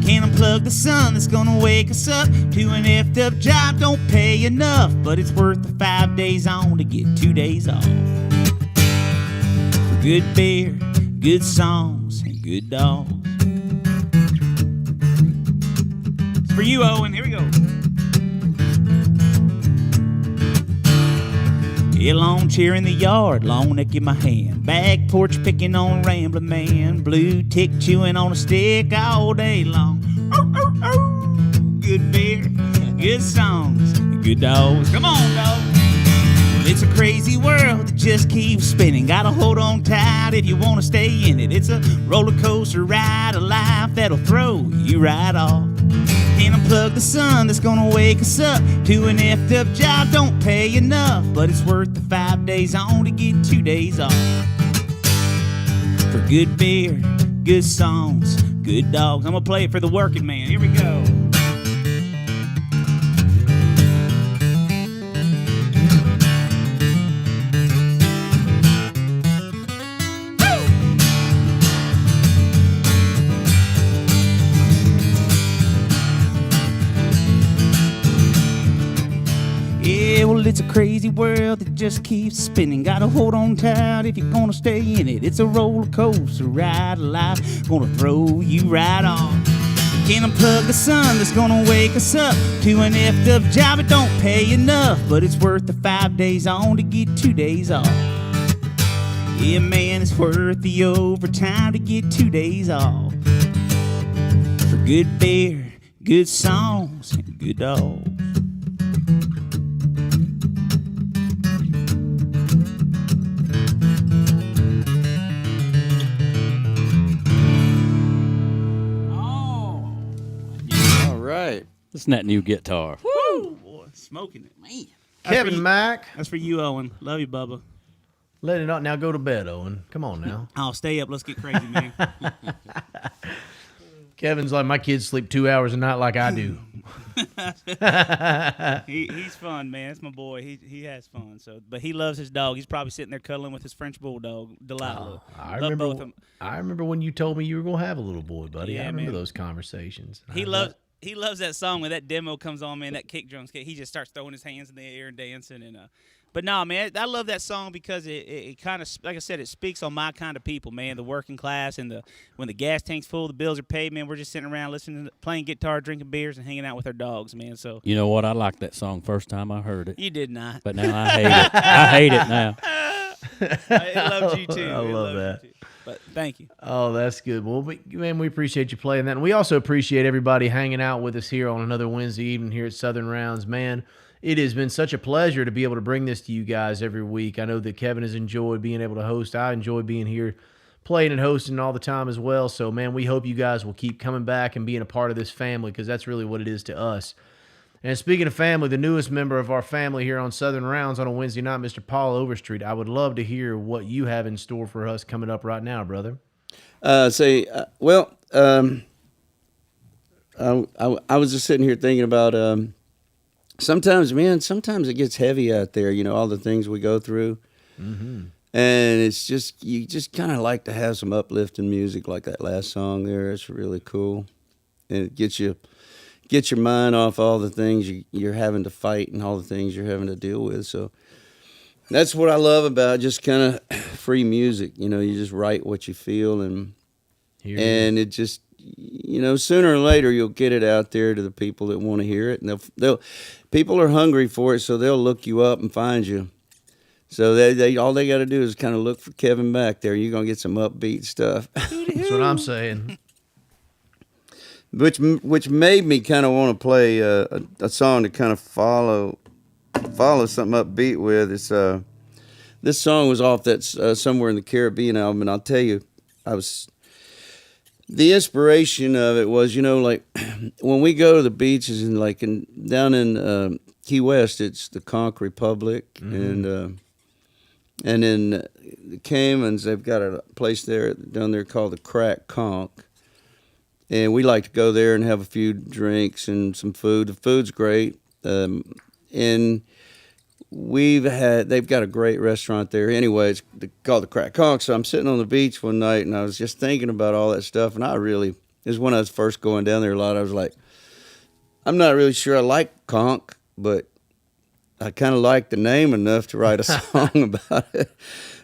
Can't unplug the sun that's gonna wake us up to an effed up job. Don't pay enough, but it's worth the 5 days on to get 2 days off. Good beer, good songs, and good dogs. It's for you, Owen. Here we go. Yeah, lawn chair in the yard, long neck in my hand. Back porch picking on rambling man. Blue tick chewing on a stick all day long. Good beer, good songs, good dogs. Come on, dog. Well, it's a crazy world that just keeps spinning. Gotta hold on tight if you wanna stay in it. It's a roller coaster ride of life that'll throw you right off. Can't unplug the sun that's gonna wake us up to an effed up job. Don't pay enough, but it's worth the 5 days on to get 2 days off. For good beer, good songs, good dogs. I'm gonna play it for the working man. Here we go. Yeah, well, it's a crazy world that just keeps spinning. Gotta hold on tight if you're gonna stay in it. It's a roller coaster ride of life, gonna throw you right off. Can't unplug the sun that's gonna wake us up to an effed up job. It don't pay enough, but it's worth the 5 days on to get 2 days off. Yeah, man, it's worth the overtime to get 2 days off. For good beer, good songs, and good dogs. Right. Listen to that new guitar. Woo! Boy, smoking it. Man. Kevin Mack. That's for you, Owen. Love you, Bubba. Let it out. Now go to bed, Owen. Come on now. I'll stay up. Let's get crazy, man. Kevin's like, my kids sleep 2 hours a night like I do. He's fun, man. That's my boy. He has fun. So, but he loves his dog. He's probably sitting there cuddling with his French bulldog, Delilah. I Love remember. both of them. I remember when you told me you were gonna have a little boy, buddy. Yeah, I remember man. those conversations. He loves that song when that demo comes on, man. That kick drums, he just starts throwing his hands in the air and dancing. And but no, man, I love that song because it kind of, like I said, it speaks on my kind of people, man. The working class and when the gas tank's full, the bills are paid, man. We're just sitting around listening, playing guitar, drinking beers, and hanging out with our dogs, man. So You know what? I liked that song first time I heard it, you did not. but now I hate it. I hate it now. I loved you too. I love that. You too. But thank you. Oh, that's good. Well, man, we appreciate you playing that. And we also appreciate everybody hanging out with us here on another Wednesday evening here at Southern Rounds. Man, it has been such a pleasure to be able to bring this to you guys every week. I know that Kevin has enjoyed being able to host. I enjoy being here playing and hosting all the time as well. So, man, we hope you guys will keep coming back and being a part of this family because that's really what it is to us. And speaking of family, the newest member of our family here on Southern Rounds on a Wednesday night, Mr. Paul Overstreet, I would love to hear what you have in store for us coming up right now, brother. I was just sitting here thinking about sometimes it gets heavy out there, you know, all the things we go through. Mm-hmm. And it's just, you just kind of like to have some uplifting music like that last song there. It's really cool. And it gets your mind off all the things you're having to fight and all the things you're having to deal with. So that's what I love about just kind of free music. You know, you just write what you feel and it just, you know, sooner or later you'll get it out there to the people that want to hear it. And people are hungry for it, so they'll look you up and find you. So they all they got to do is kind of look for Kevin back there. You're going to get some upbeat stuff. That's what I'm saying. Which made me kind of want to play a song to kind of follow something upbeat with. It's this song was off that Somewhere in the Caribbean album, and I'll tell you, the inspiration of it was, you know, like when we go to the beaches and like down in Key West, it's the Conch Republic, mm-hmm. And in the Caymans, they've got a place down there called the Crack Conch. And we like to go there and have a few drinks and some food. The food's great. And they've got a great restaurant there. Anyway, it's called the Crack Conch. So I'm sitting on the beach one night and I was just thinking about all that stuff. And it was when I was first going down there a lot. I was like, I'm not really sure I like conch, but I kind of like the name enough to write a song about it.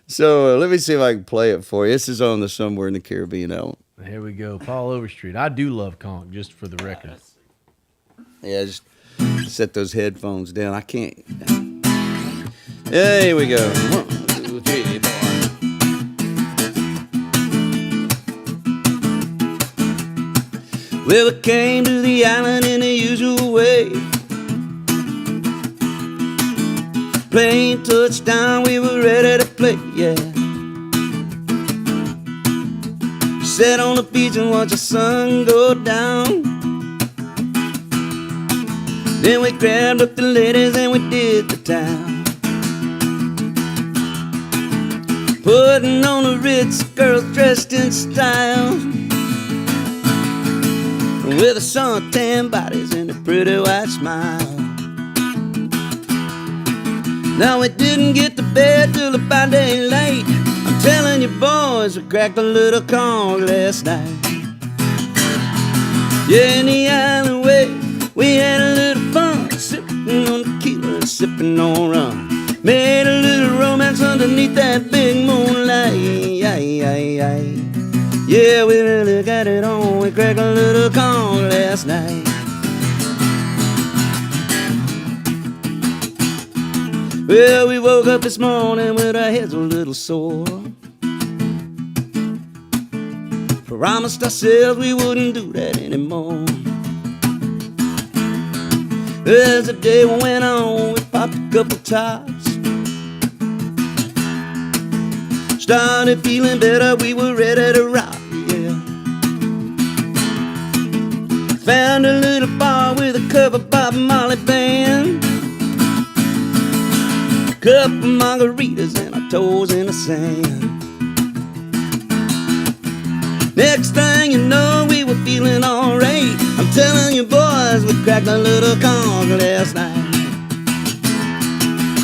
So let me see if I can play it for you. This is on the Somewhere in the Caribbean album. Here we go. Paul Overstreet. I do love conch, just for the record. Yeah, just set those headphones down. I can't. Yeah, here we go. 1, 2, 3, 4. Well, we came to the island in the usual way. Plane touchdown, we were ready to play, yeah. Sat on the beach and watched the sun go down. Then we grabbed up the ladies and we did the town. Putting on the Ritz, girls dressed in style, with the suntan bodies and a pretty white smile. Now we didn't get to bed till about daylight. I'm telling you boys, we cracked a little corn last night. Yeah, in the alleyway, we had a little fun, sipping on tequila and sipping on rum. Made a little romance underneath that big moonlight. Yeah, we really got it on. We cracked a little corn last night. Well, we woke up this morning with our heads a little sore. Promised ourselves we wouldn't do that anymore. As the day went on, we popped a couple tops. Started feeling better, we were ready to rock, yeah. Found a little bar with a cover Bob Marley band. Couple margaritas and our toes in the sand. Next thing you know, we were feeling alright. I'm telling you boys, we cracked a little corn last night.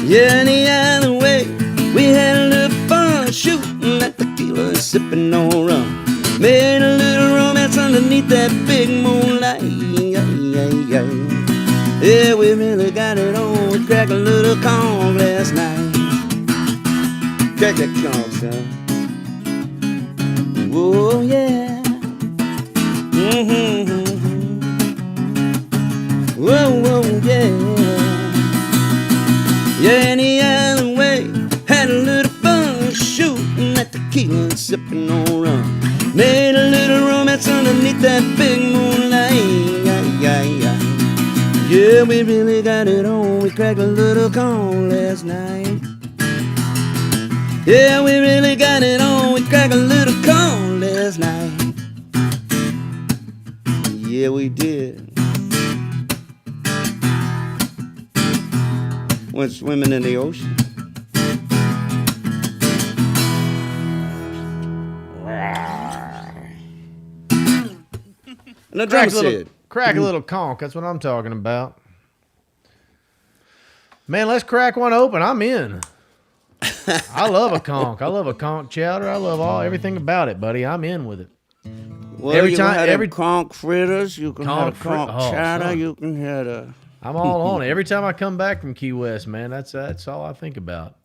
Yeah, in the alleyway, we had a little fun, shooting at tequila and sipping on rum. Made a little romance underneath that big moonlight. Yeah, we really got it on. We cracked a little corn last night. Crack that corn, son. Whoa, yeah. Whoa, whoa, yeah. Yeah, in the alleyway, had a little fun, shooting at tequila and sipping on rum. Made a little romance underneath that big moonlight. Yeah, we really got it on. We cracked a little corn last night. Yeah, we really got it on. We cracked a little corn last night. Yeah, we did. Went swimming in the ocean. And the drum said, Crack a little conch. That's what I'm talking about. Man, let's crack one open. I'm in. I love a conch. I love a conch chowder. I love everything about it, buddy. I'm in with it. well, every you time, can have every conch fritters, you can have Conch conch chowder, son. you can have a... I'm all on it. Every time I come back from Key West, man, that's all I think about.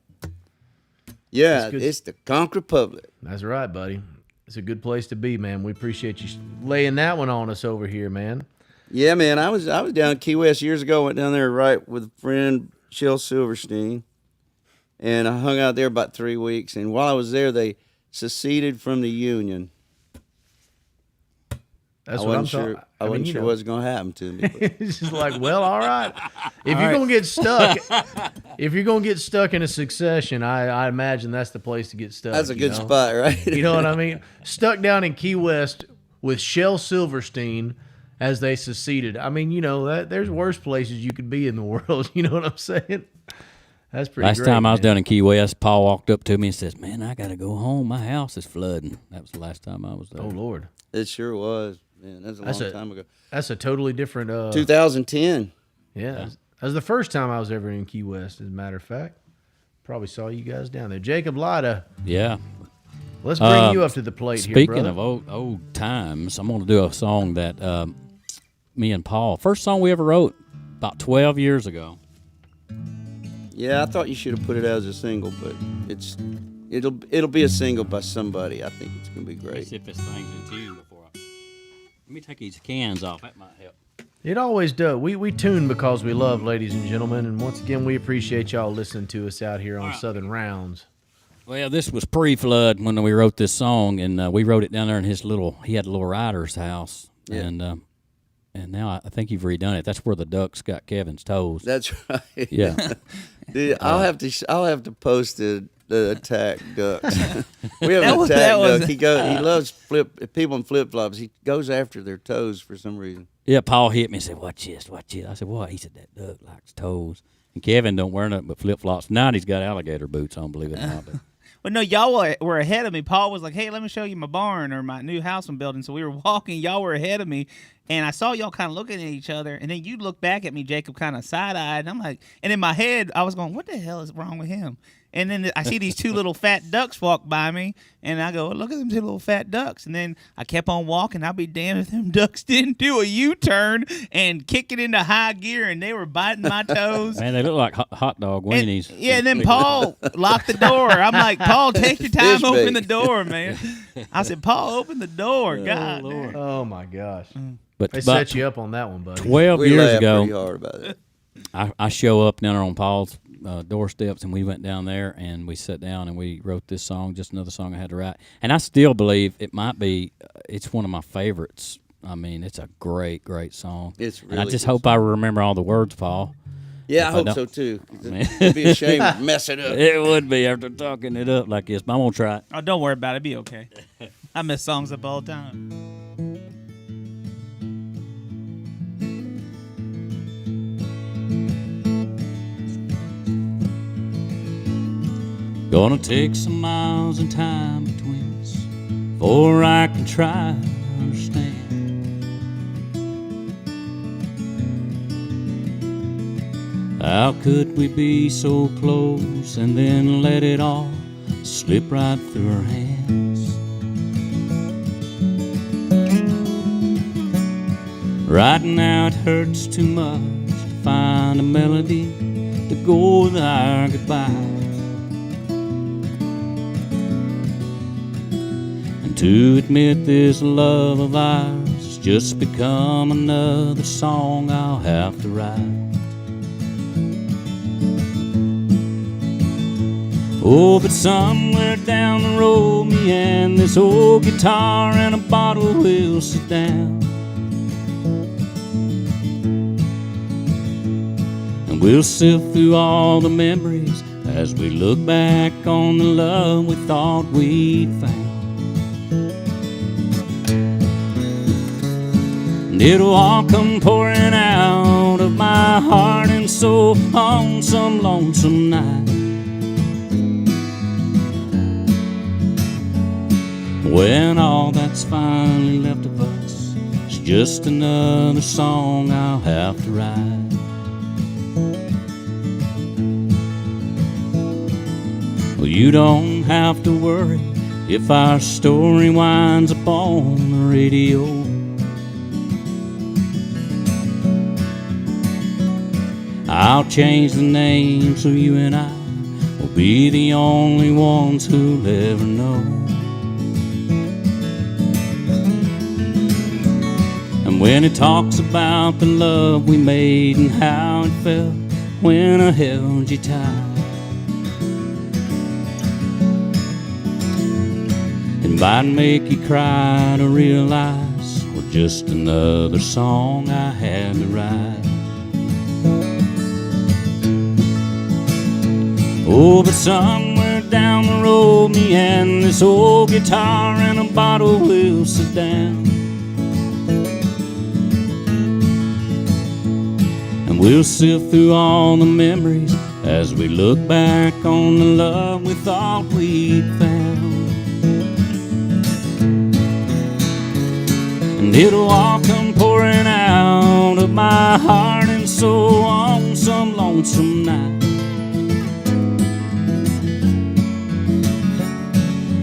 Yeah, That's good. it's the Conch Republic. That's right, buddy. It's a good place to be, man. We appreciate you laying that one on us over here, man. Yeah, man, I was down in Key West years ago. Went down there right with a friend, Shel Silverstein, and I hung out there about 3 weeks. And while I was there, they seceded from the Union. That's I what I'm wasn't sure. talking. I wasn't sure what's going to happen to me. But It's just like, well, all right. If you're gonna get stuck, if you're gonna get stuck in a succession, I imagine that's the place to get stuck. that's a you good know? spot, right? You know what I mean? Stuck down in Key West with Shel Silverstein as they seceded. I mean, you know that there's worse places you could be in the world. You know what I'm saying? That's pretty. Last great, time I was man. down in Key West, Paul walked up to me and says, "Man, I got to go home. My house is flooding." That was the last time I was there. Oh Lord, It sure was. Man, that's a long time ago. that's a totally different. 2010. Yeah, that was the first time I was ever in Key West. As a matter of fact, probably saw you guys down there. Jacob Lyda, Yeah. let's bring you up to the plate here, Speaking brother. of old times, I'm going to do a song that me and Paul, first song we ever wrote about 12 years ago. Yeah, I thought you should have put it out as a single, but it'll be a single by somebody. I think it's gonna be Let's great. see if this thing's in tune before let me take these cans off. That might help. It always does. We tune because we love, ladies and gentlemen. And once again, we appreciate y'all listening to us out here on Southern Rounds. Well, this was pre-flood when we wrote this song, and we wrote it down there in he had a little writer's house. Yeah. And now I think you've redone it. That's where the ducks got Kevin's toes. That's right. Yeah. Dude, I'll have to post the attack ducks. We have an attack duck. He loves people in flip flops. He goes after their toes for some reason. Yeah, Paul hit me and said, watch this. I said, what? He said, that duck likes toes. And Kevin don't wear nothing but flip flops. Now he's got alligator boots on, believe it or not. Well, no, y'all were ahead of me. Paul was like, hey, let me show you my barn or my new house I'm building. So we were walking. Y'all were ahead of me. And I saw y'all kind of looking at each other. And then you looked back at me, Jacob, kind of side-eyed. And I'm like, and in my head, I was going, what the hell is wrong with him? And then I see these two little fat ducks walk by me. And I go, look at them two little fat ducks. And then I kept on walking. I'll be damned if them ducks didn't do a U-turn and kick it into high gear. And they were biting my toes. Man, they look like hot dog weenies. And then Paul locked the door. I'm like, Paul, take your time, open the door, man. I said, Paul, open the door. God, Lord. Oh, my gosh. But They set you up on that one, buddy. 12 We years laughed ago, pretty hard about it. I show up down there on Paul's doorsteps, and we went down there, and we sat down, and we wrote this song, just another song I had to write. And I still believe it might be, it's one of my favorites. I mean, it's a great, great song. It's really and I just good hope I remember all the words, Paul. Yeah, I If hope don't- so too. It'd be a shame to mess it up. It would be after talking it up like this, but I'm going to try it. Oh, don't worry about it. It'll be okay. I mess songs up all the time. Gonna take some miles and time between us before I can try to understand. How could we be so close and then let it all slip right through our hands? Right now it hurts too much to find a melody to go with our goodbye. To admit this love of ours has just become another song I'll have to write. Oh, but somewhere down the road, me and this old guitar and a bottle will sit down. And we'll sift through all the memories as we look back on the love we thought we'd found. And it'll all come pouring out of my heart and soul on some lonesome night, when all that's finally left of us is just another song I'll have to write. Well, you don't have to worry if our story winds up on the radio. I'll change the name so you and I will be the only ones who'll ever know. And when it talks about the love we made and how it felt when I held you tight, it might make you cry to realize we're just another song I had to write. Oh, but somewhere down the road, me and this old guitar and a bottle will sit down. And we'll sift through all the memories as we look back on the love we thought we'd found. And it'll all come pouring out of my heart and soul on some lonesome night,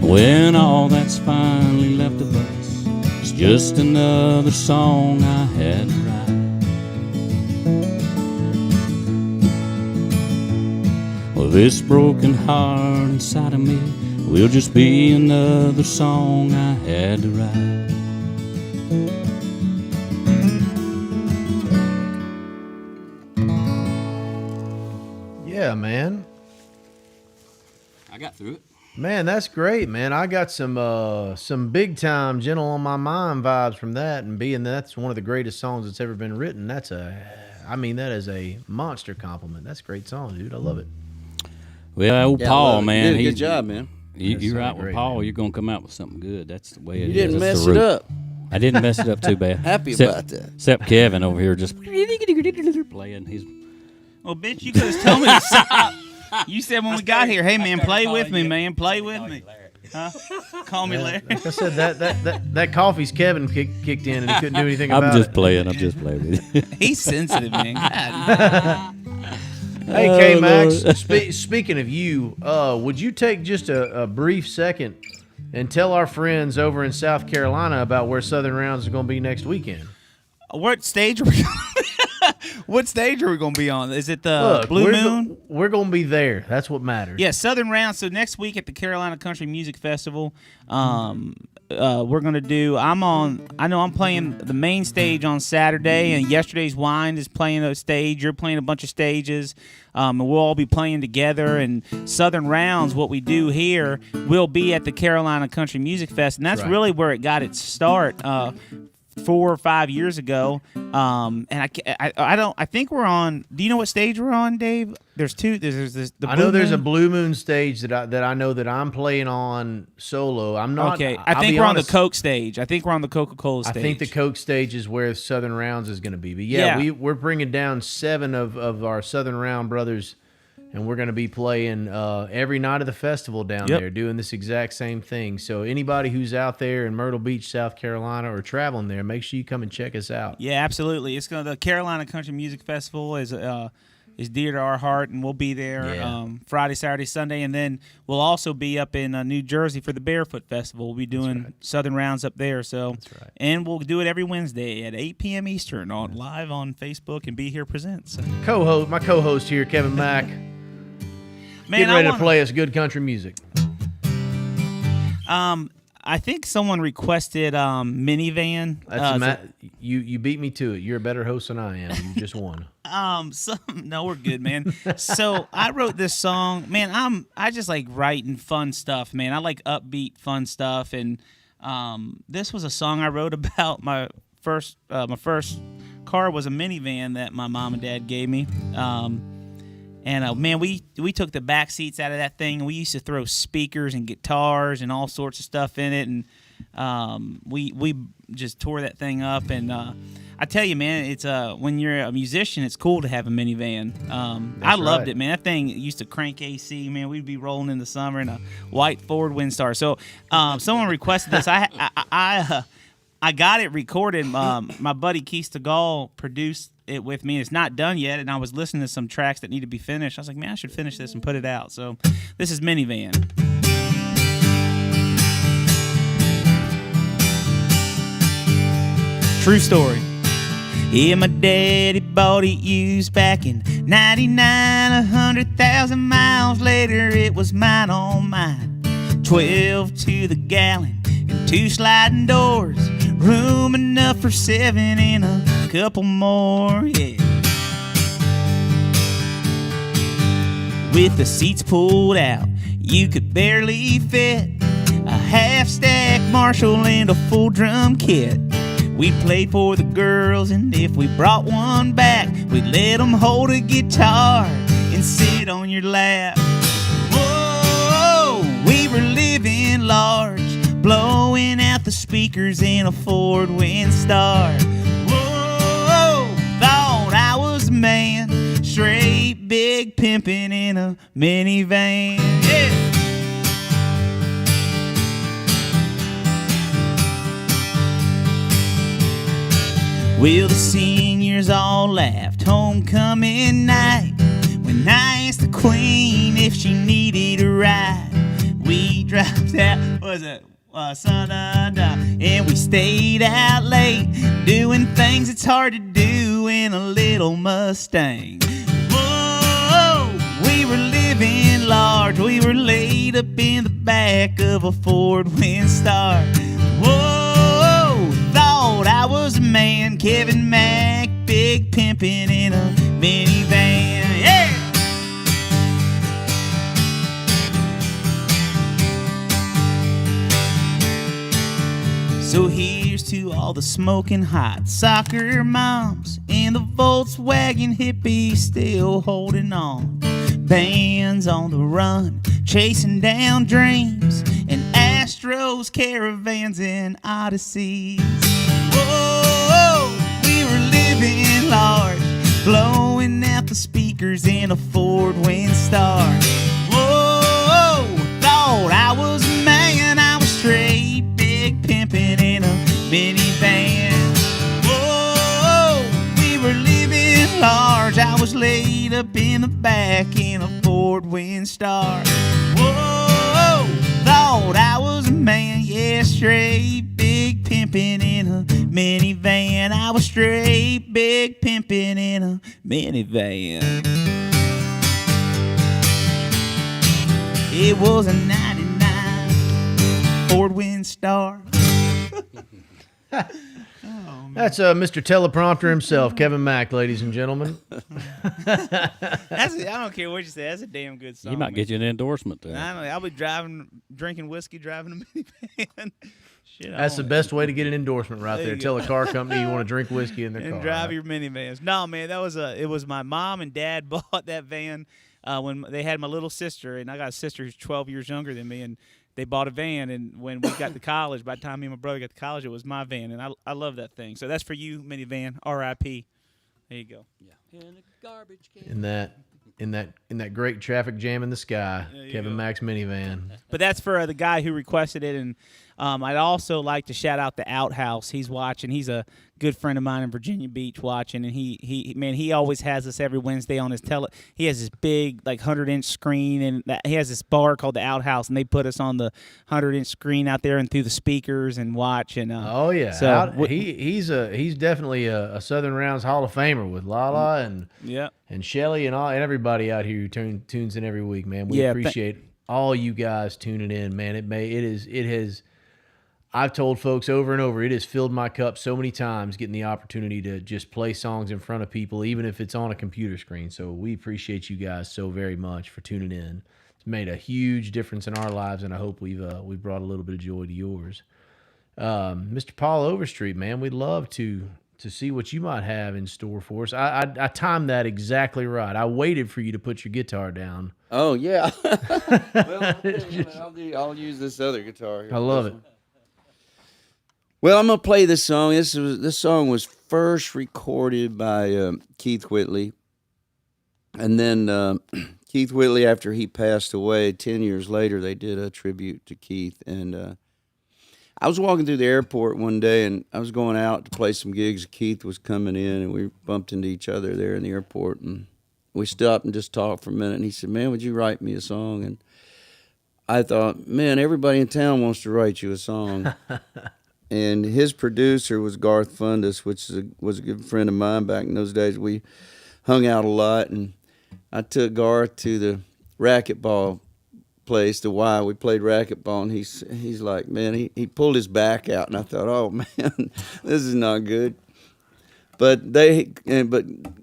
when all that's finally left of us is just another song I had to write. Well, this broken heart inside of me will just be another song I had to write. yeah, man. I got through it. Man, that's great, man. I got some big time Gentle on My Mind vibes from that, and being that's one of the greatest songs that's ever been written. That is a monster compliment. That's a great song, dude. I love it. Well, old Yeah, I Paul, love it. man, You did a he's good job, man. You're right sounded with great, Paul. man. You're gonna come out with something good. That's the way it You is. didn't That's mess the it root. up. I didn't mess it up too bad. Happy Except- about that. Except Kevin over here just playing. He's Well, bitch, you could have told me to stop. You said when we got here, hey, man, play with me, man. Play with me. Huh? Call me Larry. Like I said, that coffee's Kevin kicked in, and he couldn't do anything I'm about just it. playing. I'm just playing with you. He's sensitive, man. God. Hey, Oh, K Max. Lord. Speaking of you, would you take just a brief second and tell our friends over in South Carolina about where Southern Rounds is going to be next weekend? What stage are we What stage are we going to be on? Is it the Look, Blue Moon? We're going to be there. That's what matters. Yeah, Southern Round. So next week at the Carolina Country Music Festival, we're gonna do. I know I'm playing the main stage on Saturday, and yesterday's Wine is playing a stage. You're playing a bunch of stages, and we'll all be playing together. And Southern Rounds, what we do here, will be at the Carolina Country Music Fest, and that's Right. really where it got its start. 4 or 5 years ago, and I think we're on. Do you know what stage we're on, Dave? There's two. There's this. The I know Blue there's a Moon. Blue Moon stage that I know that I'm playing on solo. I'm not. Okay, I'll I think be we're honest, on the Coke stage. I think we're on the Coca-Cola I stage. think the Coke stage is where Southern Rounds is going to be. But yeah, Yeah. we're bringing down 7 of our Southern Round brothers, and we're going to be playing every night of the festival down Yep. there, doing this exact same thing. So anybody who's out there in Myrtle Beach, South Carolina, or traveling there, make sure you come and check us out. Yeah, absolutely. It's the Carolina Country Music Festival is dear to our heart, and we'll be there Yeah. Friday, Saturday, Sunday, and then we'll also be up in New Jersey for the Barefoot Festival. We'll be doing Southern Rounds up there. So, That's right. and we'll do it every Wednesday at 8 p.m. Eastern live on Facebook and Be Here Presents. My co-host here, Kevin Mack, Man, getting ready I to play us good country music. I think someone requested Minivan. That's you beat me to it. You're a better host than I am. You just won. No, we're good, man. So I wrote this song, man. I just like writing fun stuff, man. I like upbeat, fun stuff, and this was a song I wrote about my first car was a minivan that my mom and dad gave me. And man, we took the back seats out of that thing, and we used to throw speakers and guitars and all sorts of stuff in it, and we just tore that thing up. And I tell you, man, it's when you're a musician, it's cool to have a minivan. I loved right. it, man. That thing used to crank AC, man. We'd be rolling in the summer in a white Ford Windstar. So someone requested this. I got it recorded. My buddy Keith Stegall produced it with me. It's not done yet, and I was listening to some tracks that need to be finished. I was like, man, I should finish this and put it out. So this is Minivan. True story. Yeah, my daddy bought it used back in 99, 100,000 miles later, it was mine on mine. 12 to the gallon and 2 sliding doors, room enough for 7 and a couple more, yeah. With the seats pulled out, you could barely fit a half-stack Marshall and a full drum kit. We played for the girls, and if we brought one back, we'd let them hold a guitar and sit on your lap. Whoa, we were living large, blowing out the speakers in a Ford Windstar. Whoa, thought I was a man, straight big pimpin' in a minivan. Yeah. Well, the seniors all laughed homecoming night when I asked the queen if she needed a ride. We dropped out, what was it? And we stayed out late doing things it's hard to do in a little Mustang. Whoa, we were living large. We were laid up in the back of a Ford Windstar. Whoa, thought I was a man, Kevin Mack, big pimpin' in a minivan. Yeah. So here's to all the smoking hot soccer moms and the Volkswagen hippies still holding on. Bands on the run, chasing down dreams, and Astros, caravans, and odysseys. Whoa, we were living large, blowing out the speakers in a Ford Windstar. Whoa, thought I was a man, I was straight, big pimpin' in a minivan. Whoa, we were living large, I was laid up in the back in a Ford Windstar. Whoa, thought I was a man, yeah, straight, big pimpin' in a minivan. I was straight, big pimpin' in a minivan. It was a 99 Ford Windstar. That's Mr. Teleprompter himself, Kevin Mack, ladies and gentlemen. I don't care what you say. That's a damn good song. You might get you an endorsement there. I don't know. I'll be drinking whiskey, driving a minivan. Shit, That's the best way to get an endorsement right there. you Tell go. a car company you want to drink whiskey in their and car. drive right? your minivans. No, man, it was my mom and dad bought that van when they had my little sister, and I got a sister who's 12 years younger than me, and they bought a van, and when we got to college, by the time me and my brother got to college, it was my van, and I love that thing. So that's for you, minivan, R.I.P. There you go. In a garbage can. In that great traffic jam in the sky, Kevin go. Mack's minivan. But that's for the guy who requested it, and I'd also like to shout out the Outhouse. He's watching. He's a good friend of mine in Virginia Beach watching, and he always has us every Wednesday on his He has this big 100-inch screen, and he has this bar called the Outhouse, and they put us on the 100-inch screen out there and through the speakers and watch. And Oh yeah, so he's definitely a Southern Rounds Hall of Famer with Lala and yeah. and Shelly and everybody out here who tunes in every week, man. We appreciate all you guys tuning in, man. It has. I've told folks over and over, it has filled my cup so many times getting the opportunity to just play songs in front of people, even if it's on a computer screen. So we appreciate you guys so very much for tuning in. It's made a huge difference in our lives, and I hope we've brought a little bit of joy to yours. Mr. Paul Overstreet, man, we'd love to see what you might have in store for us. I timed that exactly right. I waited for you to put your guitar down. Oh yeah. Well, I'll use this other guitar here. I love it. Well, I'm gonna play this song. This song was first recorded by Keith Whitley, and then Keith Whitley, after he passed away 10 years later, they did a tribute to Keith. And I was walking through the airport one day, and I was going out to play some gigs. Keith was coming in, and we bumped into each other there in the airport, and we stopped and just talked for a minute. And he said, "Man, would you write me a song?" And I thought, man, everybody in town wants to write you a song. And his producer was Garth Fundus, which was a good friend of mine back in those days. We hung out a lot, and I took Garth to the racquetball place, the Y. We played racquetball, and he's like, man, he pulled his back out, and I thought, oh man, this is not good. But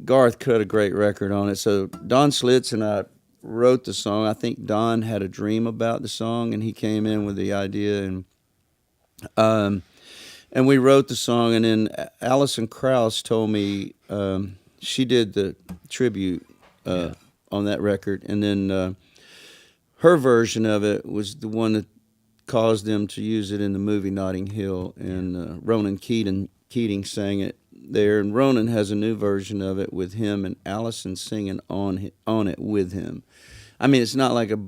Garth cut a great record on it. So Don Slitz and I wrote the song. I think Don had a dream about the song, and he came in with the idea, and we wrote the song. And then Alison Krauss told me she did the tribute on that record, and then her version of it was the one that caused them to use it in the movie Notting Hill, and Ronan Keating sang it there, and Ronan has a new version of it with him and Allison singing on it with him. I mean, it's not like a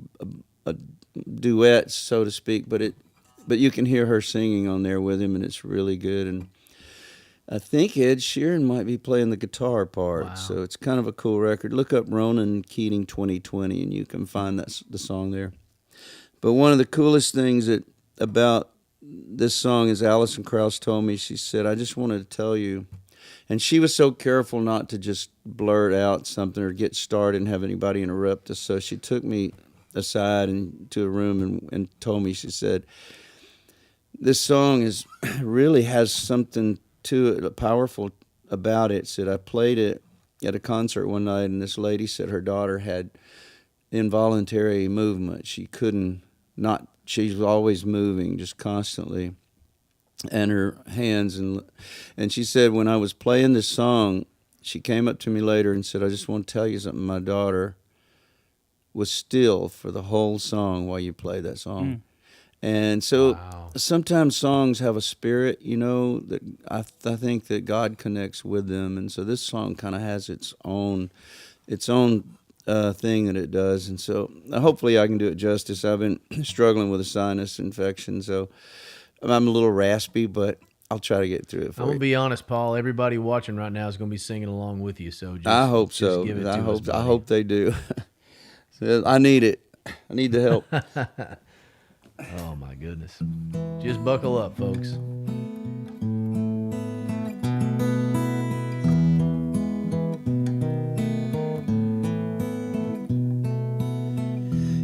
duet, so to speak, but you can hear her singing on there with him, and it's really good. And I think Ed Sheeran might be playing the guitar part. Wow. So it's kind of a cool record. Look up Ronan Keating 2020, and you can find the song there. But one of the coolest things about this song is Alison Krauss told me, she said, I just wanted to tell you, and she was so careful not to just blurt out something or get started and have anybody interrupt us. So she took me aside and to a room and told me, she said, this song really has something to it, powerful about it. Said, I played it at a concert one night, and this lady said her daughter had involuntary movement. She was always moving, just constantly. and her hands. And she said, when I was playing this song, she came up to me later and said, I just want to tell you something. My daughter was still for the whole song while you play that song. And so sometimes songs have a spirit, you know, that I think that God connects with them. And so this song kind of has its own thing that it does. And so hopefully I can do it justice. I've been struggling with a sinus infection, so I'm a little raspy, but I'll try to get through it for I'm you. gonna be honest, Paul. Everybody watching right now is gonna be singing along with you. So I hope just so. give it to us, I buddy. hope they do. So I need it. I need the help. Oh my goodness! Just buckle up, folks.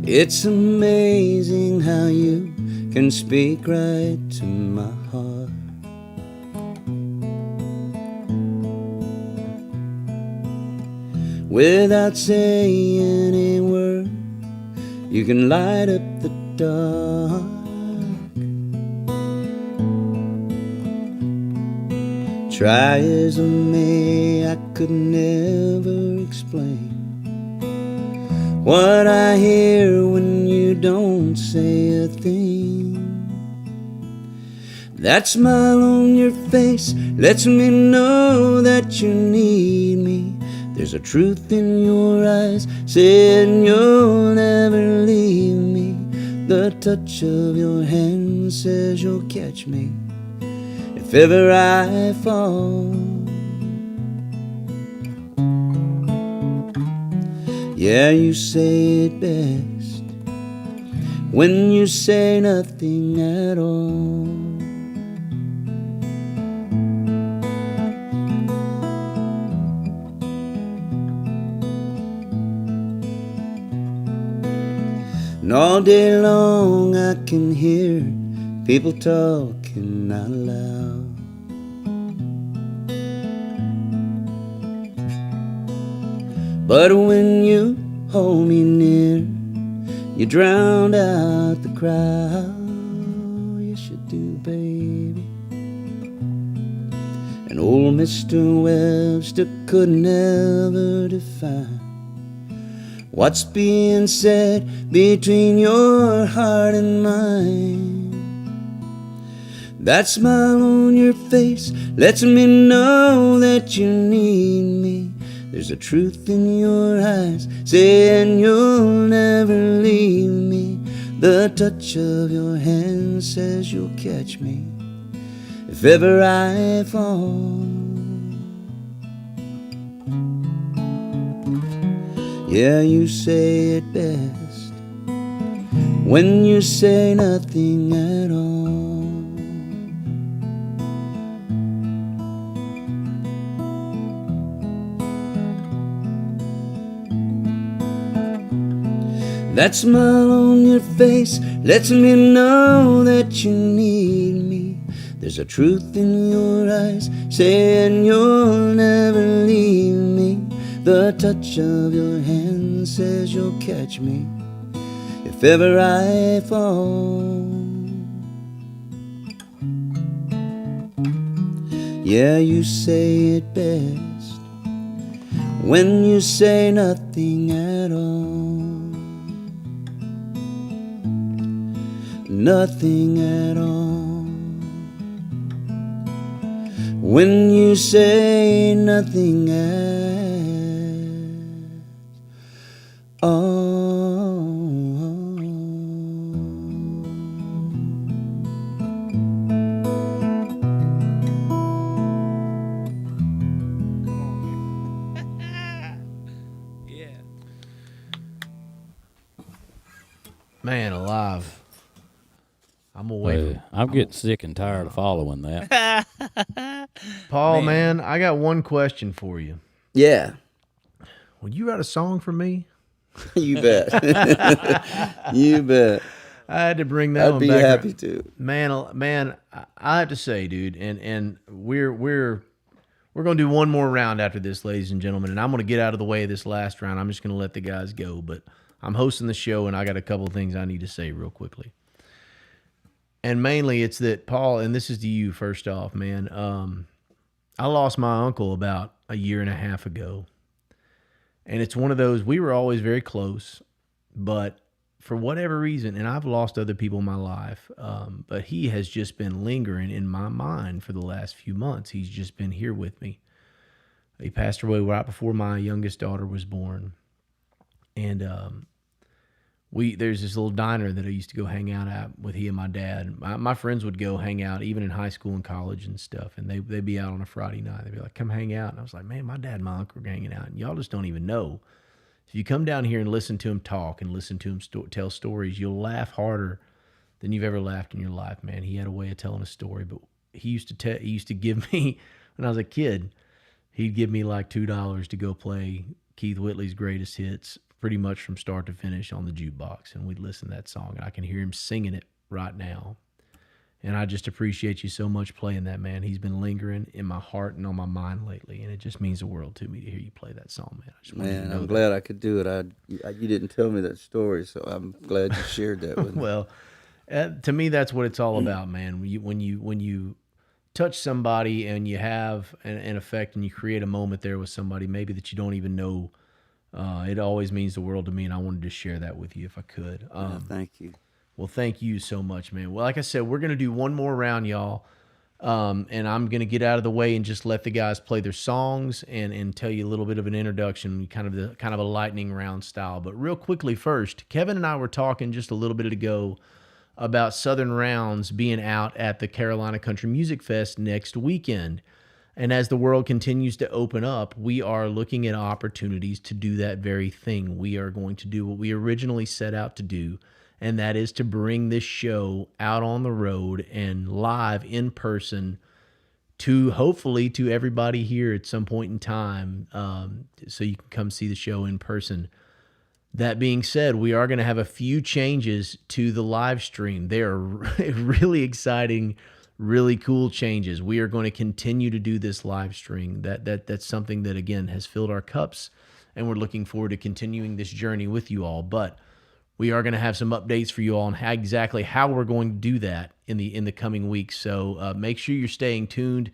It's amazing how you can speak right to my heart. Without saying a word, you can light up the dark. Try as I may, I could never explain what I hear when you don't say a thing. That smile on your face lets me know that you need me. There's a truth in your eyes saying you'll never leave me. The touch of your hand says you'll catch me if ever I fall. Yeah, you say it best when you say nothing at all. And all day long I can hear people talking out loud. But when you hold me near, you drown out the crowd. Yes, you do, baby. And old Mr. Webster could never define what's being said between your heart and mine. That smile on your face lets me know that you need me. There's a truth in your eyes saying you'll never leave me. The touch of your hand says you'll catch me if ever I fall. Yeah, you say it best when you say nothing at all. That smile on your face lets me know that you need me. There's a truth in your eyes saying you'll never leave me. The touch of your hand says you'll catch me if ever I fall. Yeah, you say it best when you say nothing at all. Nothing at all. When you say nothing at all. Man alive. I'm away from I'm getting sick and tired of following that. Paul, man, I got one question for you. Yeah, Would you write a song for me? you bet. You bet. I had to bring that I'd one be back. happy to. Man, I have to say, dude, and we're gonna do one more round after this, ladies and gentlemen, and I'm gonna get out of the way of this last round. I'm just gonna let the guys go, but I'm hosting the show, and I got a couple of things I need to say real quickly. And mainly it's that, Paul, and this is to you first off, man. I lost my uncle about a year and a half ago. And it's one of those, we were always very close, but for whatever reason, and I've lost other people in my life, but he has just been lingering in my mind for the last few months. He's just been here with me. He passed away right before my youngest daughter was born. And there's this little diner that I used to go hang out at with he and my dad. My friends would go hang out even in high school and college and stuff, and they'd be out on a Friday night. They'd be like, come hang out. And I was like, man, my dad and my uncle were hanging out, and y'all just don't even know. If you come down here and listen to him talk and listen to him tell stories, you'll laugh harder than you've ever laughed in your life, man. He had a way of telling a story, but he used to give me, when I was a kid, he'd give me like $2 to go play Keith Whitley's greatest hits pretty much from start to finish on the jukebox, and we'd listen to that song, and I can hear him singing it right now. And I just appreciate you so much playing that, man. He's been lingering in my heart and on my mind lately, and it just means the world to me to hear you play that song, man. I just wanted you to know I'm that. glad I could do it. You didn't tell me that story, so I'm glad you shared that with me. Well, to me, that's what it's all about, man. When you touch somebody and you have an effect and you create a moment there with somebody maybe that you don't even know, it always means the world to me, and I wanted to share that with you if I could. Thank you. Well, thank you so much, man. Well, like I said, we're going to do one more round, y'all, and I'm going to get out of the way and just let the guys play their songs and tell you a little bit of an introduction, kind of a lightning round style. But real quickly first, Kevin and I were talking just a little bit ago about Southern Rounds being out at the Carolina Country Music Fest next weekend. And as the world continues to open up, we are looking at opportunities to do that very thing. We are going to do what we originally set out to do, and that is to bring this show out on the road and live in person to hopefully to everybody here at some point in time, so you can come see the show in person. That being said, we are going to have a few changes to the live stream. They are really exciting, really cool changes. We are going to continue to do this live stream. That's something that, again, has filled our cups, and we're looking forward to continuing this journey with you all. But we are going to have some updates for you all on exactly how we're going to do that in the coming weeks. So make sure you're staying tuned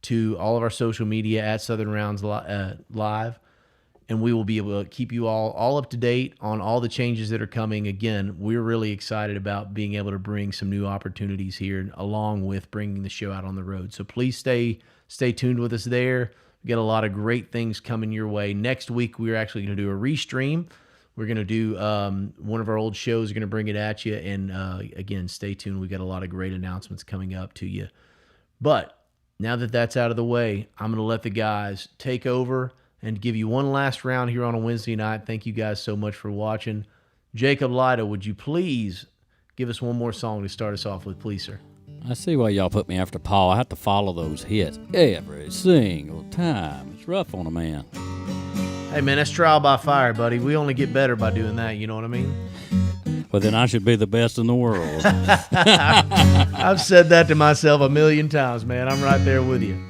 to all of our social media at Southern Rounds Live, and we will be able to keep you all up to date on all the changes that are coming. Again, we're really excited about being able to bring some new opportunities here, along with bringing the show out on the road. So please stay tuned with us there. We got a lot of great things coming your way. Next week, we're actually going to do a restream. We're going to do one of our old shows. We're going to bring it at you. And again, stay tuned. We got a lot of great announcements coming up to you. But now that that's out of the way, I'm going to let the guys take over and give you one last round here on a Wednesday night. Thank you guys so much for watching. Jacob, Lyda, would you please give us one more song to start us off with, please, sir? I see why y'all put me after Paul. I have to follow those hits every single time. It's rough on a man. Hey, man, that's trial by fire, buddy. We only get better by doing that, you know what I mean? Well, then I should be the best in the world. I've said that to myself a million times, man. I'm right there with you.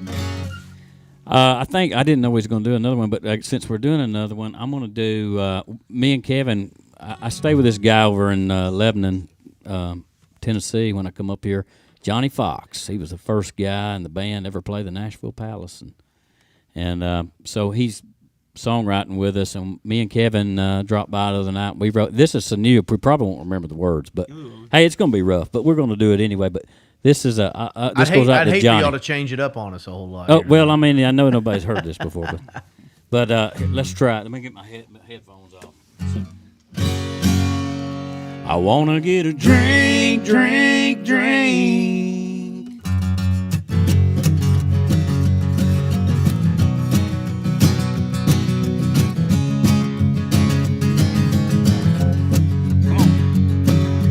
I think I didn't know we was going to do another one, but since we're doing another one, I'm going to do me and Kevin. I stay with this guy over in Lebanon, Tennessee, when I come up here. Johnny Fox. He was the first guy in the band ever play the Nashville Palace, and so he's songwriting with us, and me and Kevin dropped by the other night. We wrote, this is so new, we probably won't remember the words, but hey, it's going to be rough, but we're going to do it anyway. But this is goes out I'd to hate Johnny. for y'all to change it up on us a whole lot. Oh, well, I mean, I know nobody's heard this before, but let's try it. Let me get my headphones off. I want to get a drink, drink, drink.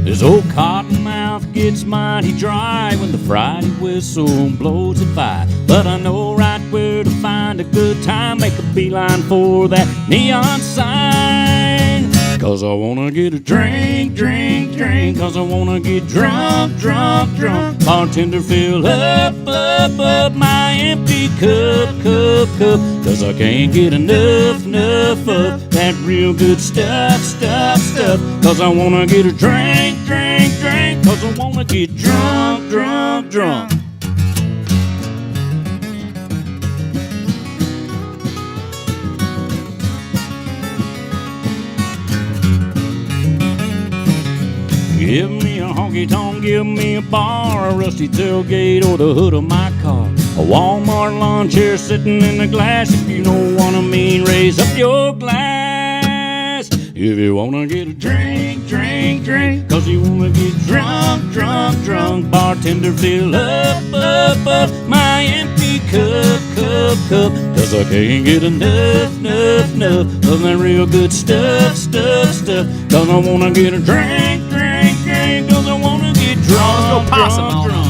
This old cottonmouth gets mighty dry when the Friday whistle blows it by. But I know right where to find a good time, make a beeline for that neon sign. 'Cause I wanna get a drink, drink, drink. 'Cause I wanna get drunk, drunk, drunk. Bartender, fill up, up, up my empty cup, cup, cup. 'Cause I can't get enough, enough of that real good stuff, stuff, stuff. 'Cause I wanna get a drink, drink, drink. 'cause I wanna get drunk, drunk, drunk. Give me a honky-tonk, give me a bar, a rusty tailgate or the hood of my car, a Walmart lawn chair sitting in the glass. If you know what I mean, raise up your glass. If you wanna get a drink, drink, drink, 'cause you wanna get drunk, drunk, drunk, bartender, fill up, up, up my empty cup, cup, cup, 'cause I can't get enough, enough, enough of that real good stuff, stuff, stuff, 'cause I wanna get a drink, drink, drink, 'cause I wanna get drunk, drunk, drunk.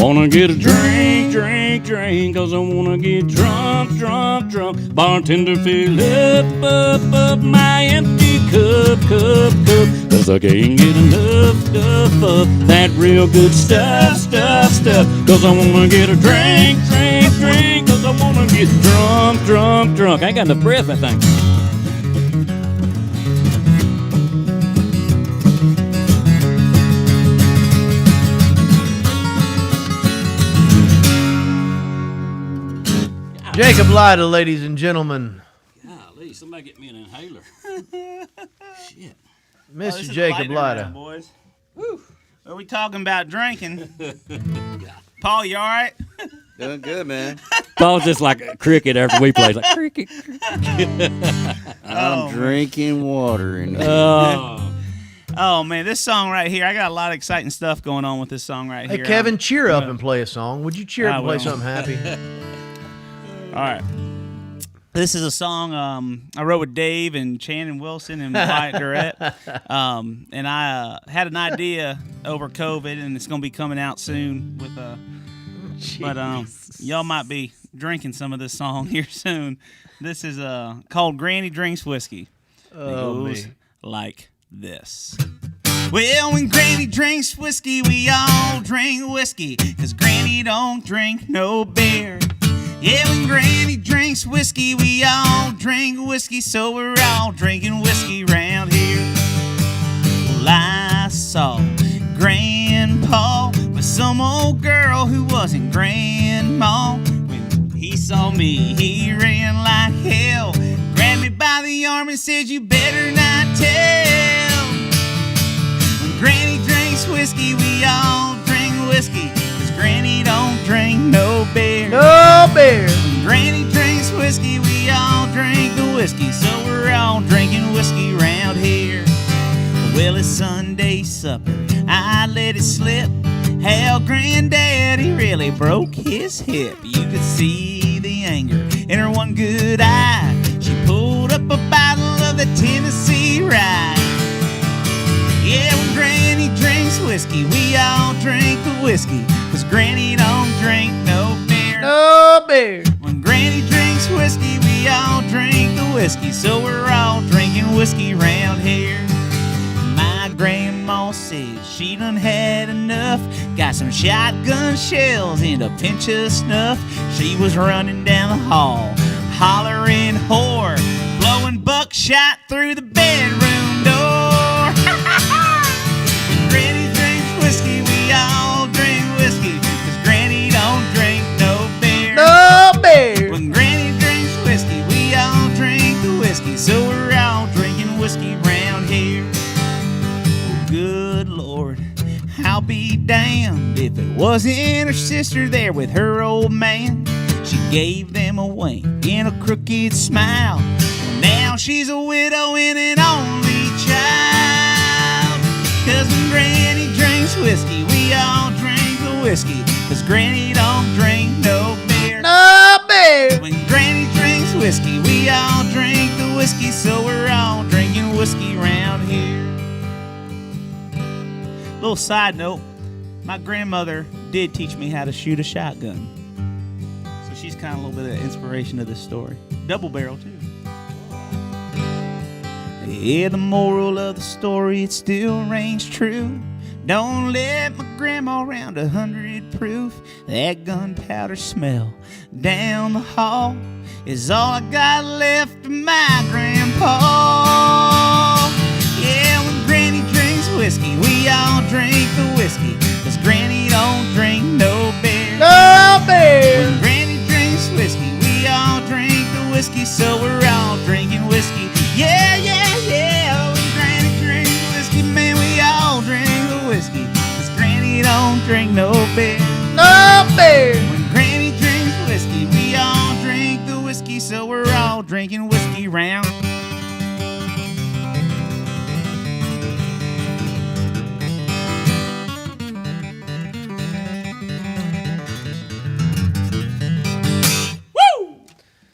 Wanna get a drink, drink, drink, 'cause I wanna get drunk, drunk, drunk. Bartender, fill up, up, up my empty cup, cup, cup, 'cause I can't get enough, enough of that real good stuff, stuff, stuff, 'cause I wanna get a drink, drink, drink, 'cause I wanna get drunk, drunk, drunk. I ain't got enough breath, I think. Jacob Lyda, ladies and gentlemen. Golly, somebody get me an inhaler. Shit. Mr. Jacob Lyda. Boys. Woo. Are we talking about drinking? Paul, you all right? Doing good, man. Paul's just like a cricket after we play. Like cricket. I'm drinking water in here. Oh, man, this song right here, I got a lot of exciting stuff going on with this song right Hey, here. Kevin, cheer up and play a song. Would you cheer up and play something happy? All right. This is a song I wrote with Dave and Shannon Wilson and Wyatt Durrett. And I had an idea over COVID, and it's going to be coming out soon. But y'all might be drinking some of this song here soon. This is called Granny Drinks Whiskey. Oh, it goes me. like this. Well, when Granny drinks whiskey, we all drink whiskey, 'cause Granny don't drink no beer. Yeah, when Granny drinks whiskey, we all drink whiskey, so we're all drinking whiskey round here. Well, I saw Grandpa with some old girl who wasn't Grandma. When he saw me, he ran like hell, grabbed me by the arm and said, "You better not tell." When Granny drinks whiskey, we all drink whiskey, 'cause Granny don't drink no beer. No beer. When Granny drinks whiskey, we all drink the whiskey, so we're all drinking whiskey round here. Well, it's Sunday supper, I let it slip. Hell, Granddaddy really broke his hip. You could see the anger in her one good eye. She pulled up a bottle of the Tennessee Rye. Yeah, when Granny drinks whiskey, we all drink the whiskey, 'cause Granny don't drink no beer. No beer. When Granny drinks whiskey, we all drink the whiskey, so we're all drinking whiskey round here. My grandma says she done had enough, got some shotgun shells and a pinch of snuff. She was running down the hall, hollering whore, blowing buckshot through the bedroom door. When Granny drinks whiskey, we all drink whiskey, 'cause Granny don't drink no beer. No beer. When Granny drinks whiskey, we all drink the whiskey, so we're all drinking whiskey round here. Well, good Lord, I'll be damned if it wasn't her sister there with her old man. She gave them a wink and a crooked smile. Well, now she's a widow and an only child. 'Cause when Granny drinks whiskey, we all drink the whiskey, 'cause Granny don't drink no beer. No beer. When Granny drinks whiskey, we all drink the whiskey, so we're all drinking whiskey round here. Little side note, my grandmother did teach me how to shoot a shotgun. So she's kind of a little bit of inspiration to this story. Double barrel, too. Yeah, the moral of the story, it still rings true. Don't let my grandma round 100 proof. That gunpowder smell down the hall is all I got left of my grandpa. Yeah, when Granny drinks whiskey, we all drink the whiskey, 'cause Granny don't drink no beer. No beer. When Granny drinks whiskey, we all drink the whiskey, so we're all drinking whiskey. Yeah, yeah, yeah. When Granny drinks whiskey, man, we all drink the whiskey, 'cause Granny don't drink no beer. No beer. When Granny drinks whiskey, we all drink the whiskey, so we're all drinking whiskey round.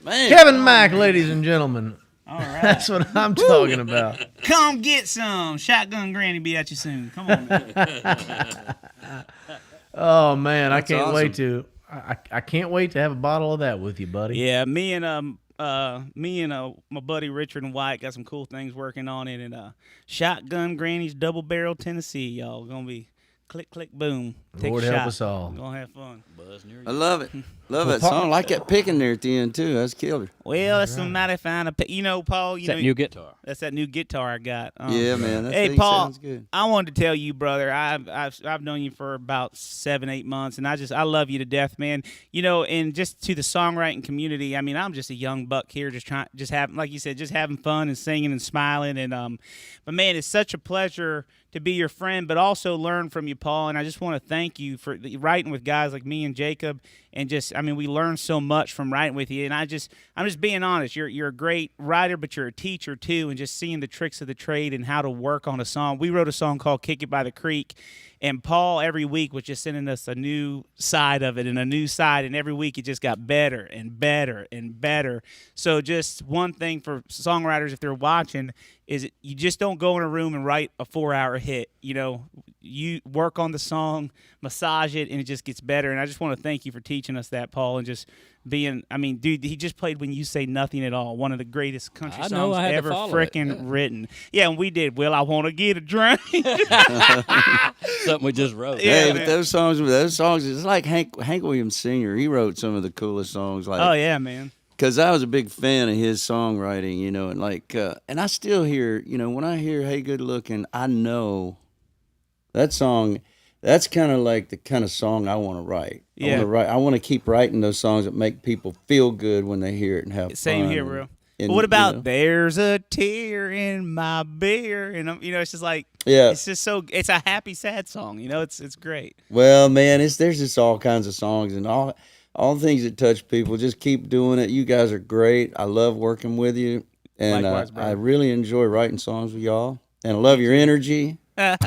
Man. Kevin Mack, ladies and gentlemen. All right. That's what I'm talking about. Come get some. Shotgun Granny be at you soon. Come on, man. Oh man, I That's can't awesome. wait to. I can't wait to have a bottle of that with you, buddy. Yeah, me and my buddy Richard and White got some cool things working on it, and Shotgun Granny's Double Barrel Tennessee, y'all gonna be click click boom. Take Lord a help shot. us all. Gonna have fun. I love it. Love that Paul- song. I like that picking there at the end too. That's killer. Well, that's some mighty fine. You know, Paul. It's that new guitar. That's that new guitar I got. Yeah, man. That Hey, thing Paul. sounds good. I wanted to tell you, brother. I've known you for about 7-8 months, and I love you to death, man. You know, and just to the songwriting community. I mean, I'm just a young buck here, just having, like you said, just having fun and singing and smiling. And but man, it's such a pleasure to be your friend, but also learn from you, Paul. And I just want to thank you for writing with guys like me and Jacob. And just, I mean, we learn so much from writing with you. And I'm just being honest. You're a great writer, but you're a teacher too. And just seeing the tricks of the trade and how to work on a song. We wrote a song called "Kick It by the Creek," and Paul every week was just sending us a new side of it and a new side. And every week it just got better and better and better. So just one thing for songwriters, if they're watching, is you just don't go in a room and write a 4-hour hit. You know, you work on the song, massage it, and it just gets better. And I just want to thank you for teaching us that, Paul, and just being, I mean, dude, he just played "When You Say Nothing at All," one of the greatest country I know, songs I had to ever follow it. frickin' written. Yeah, and we did. Well, I want to get a drink. Something we just wrote. Yeah, Hey, man. but those songs, it's like Hank Williams Sr. He wrote some of the coolest songs. Like, Oh, yeah, man. because I was a big fan of his songwriting, you know, and like, and I still hear, you know, when I hear "Hey Good Looking," I know that song. That's kind of like the kind of song I want to write. Yeah. I want to keep writing those songs that make people feel good when they hear it and have Same fun. here, and- bro. and, But what about you know, "There's a tear in my beer"? And you know, it's just like, Yeah. it's just so, it's a happy, sad song. You know, it's great. Well, man, there's just all kinds of songs and all the things that touch people. Just keep doing it. You guys are great. I love working with you, and Likewise, I brother. really enjoy writing songs with y'all. And I love your energy. And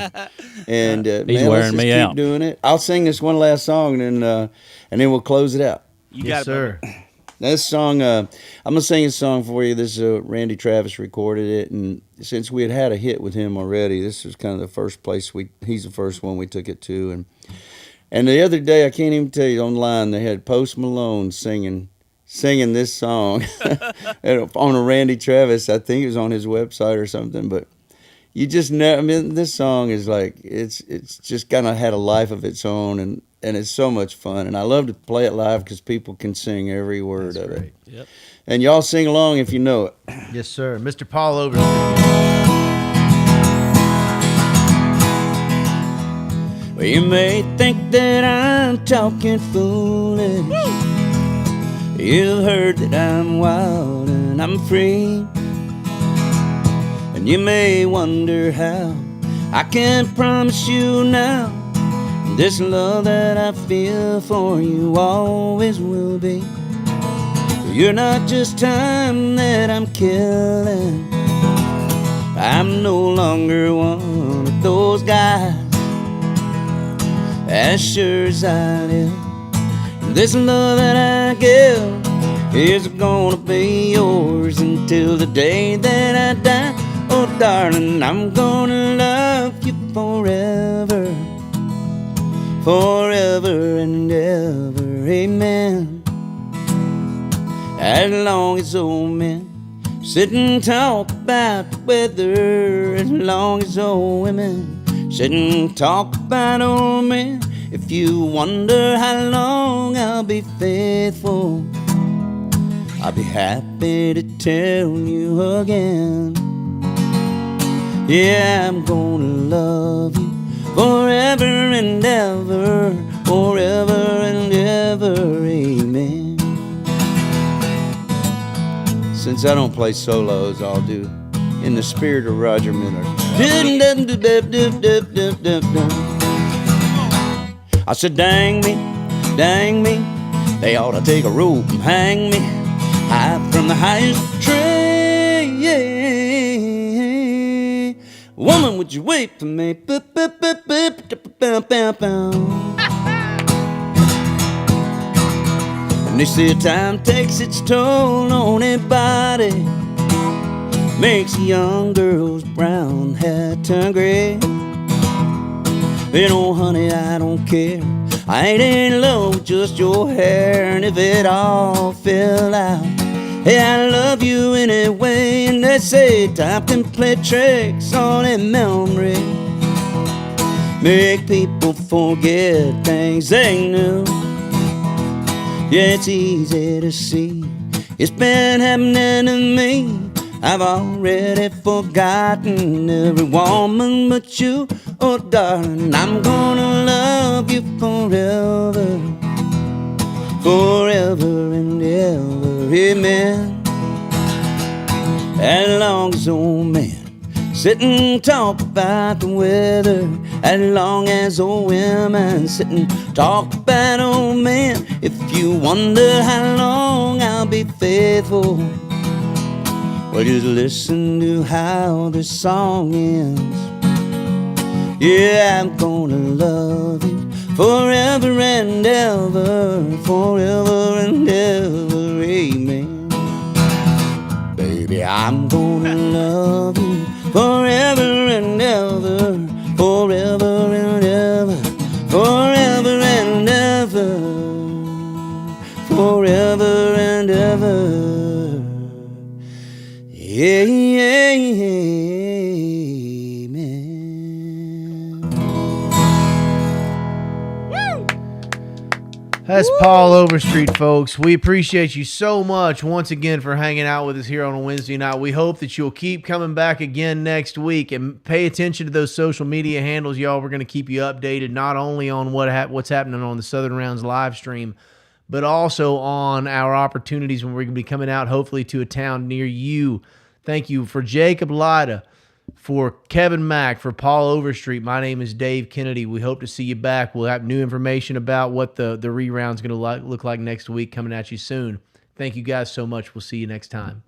man, He's let's wearing just me keep out. doing it. I'll sing this one last song, and then we'll close it out. You Yes, got it, brother. sir. This song, I'm gonna sing a song for you. This Randy Travis recorded it, and since we had a hit with him already, this was kind of the first place he's the first one we took it to. And the other day, I can't even tell you, online they had Post Malone singing this song on a Randy Travis. I think it was on his website or something, but you just know. I mean, this song is like it's just kind of had a life of its own, and it's so much fun. And I love to play it live because people can sing every word That's of great. it. Yep. And y'all sing along if you know it. Yes, sir. Mr. Paul Overstreet. Well, you may think that I'm talking foolish. You've heard that I'm wild and I'm free. And you may wonder how I can promise you now this love that I feel for you always will be. You're not just time that I'm killing. I'm no longer one of those guys. As sure as I live, this love that I give is gonna be yours until the day that I die. Oh, darling, I'm gonna love you forever, forever and ever, amen. As long as old men sit and talk about the weather as long as old women sit and talk about old men. If you wonder how long I'll be faithful, I'll be happy to tell you again. Yeah, I'm gonna love you forever and ever, forever and ever, amen. Since I don't play solos, I'll do In the Spirit of Roger Miller. I said, dang me, they ought to take a rope and hang me high from the highest tree. Woman, would you wait for me? And they say time takes its toll on anybody, makes a young girl's brown hair turn gray. You know, honey, I don't care. I ain't in love with just your hair. And if it all fell out, hey, I love you anyway. And they say time can play tricks on a memory, make people forget things they knew. Yeah, it's easy to see it's been happening to me. I've already forgotten every woman but you. Oh, darling, I'm gonna love you forever, forever and ever, amen. As long as old men sit and talk about the weather, as long as old women sit and talk about old men. If you wonder how long I'll be faithful, well, just listen to how this song ends. Yeah, I'm gonna love you forever and ever, forever and ever, amen. Baby, I'm gonna love you forever and ever, forever and ever, forever and ever, forever and ever. Amen. That's Paul Overstreet, folks. We appreciate you so much once again for hanging out with us here on a Wednesday night. We hope that you'll keep coming back again next week, and pay attention to those social media handles, y'all. We're going to keep you updated not only on what's happening on the Southern Rounds live stream, but also on our opportunities when we're going to be coming out, hopefully, to a town near you. Thank you for Jacob Lyda, for Kevin Mack, for Paul Overstreet. My name is Dave Kennedy. We hope to see you back. We'll have new information about what the re-round's going to look like next week coming at you soon. Thank you guys so much. We'll see you next time.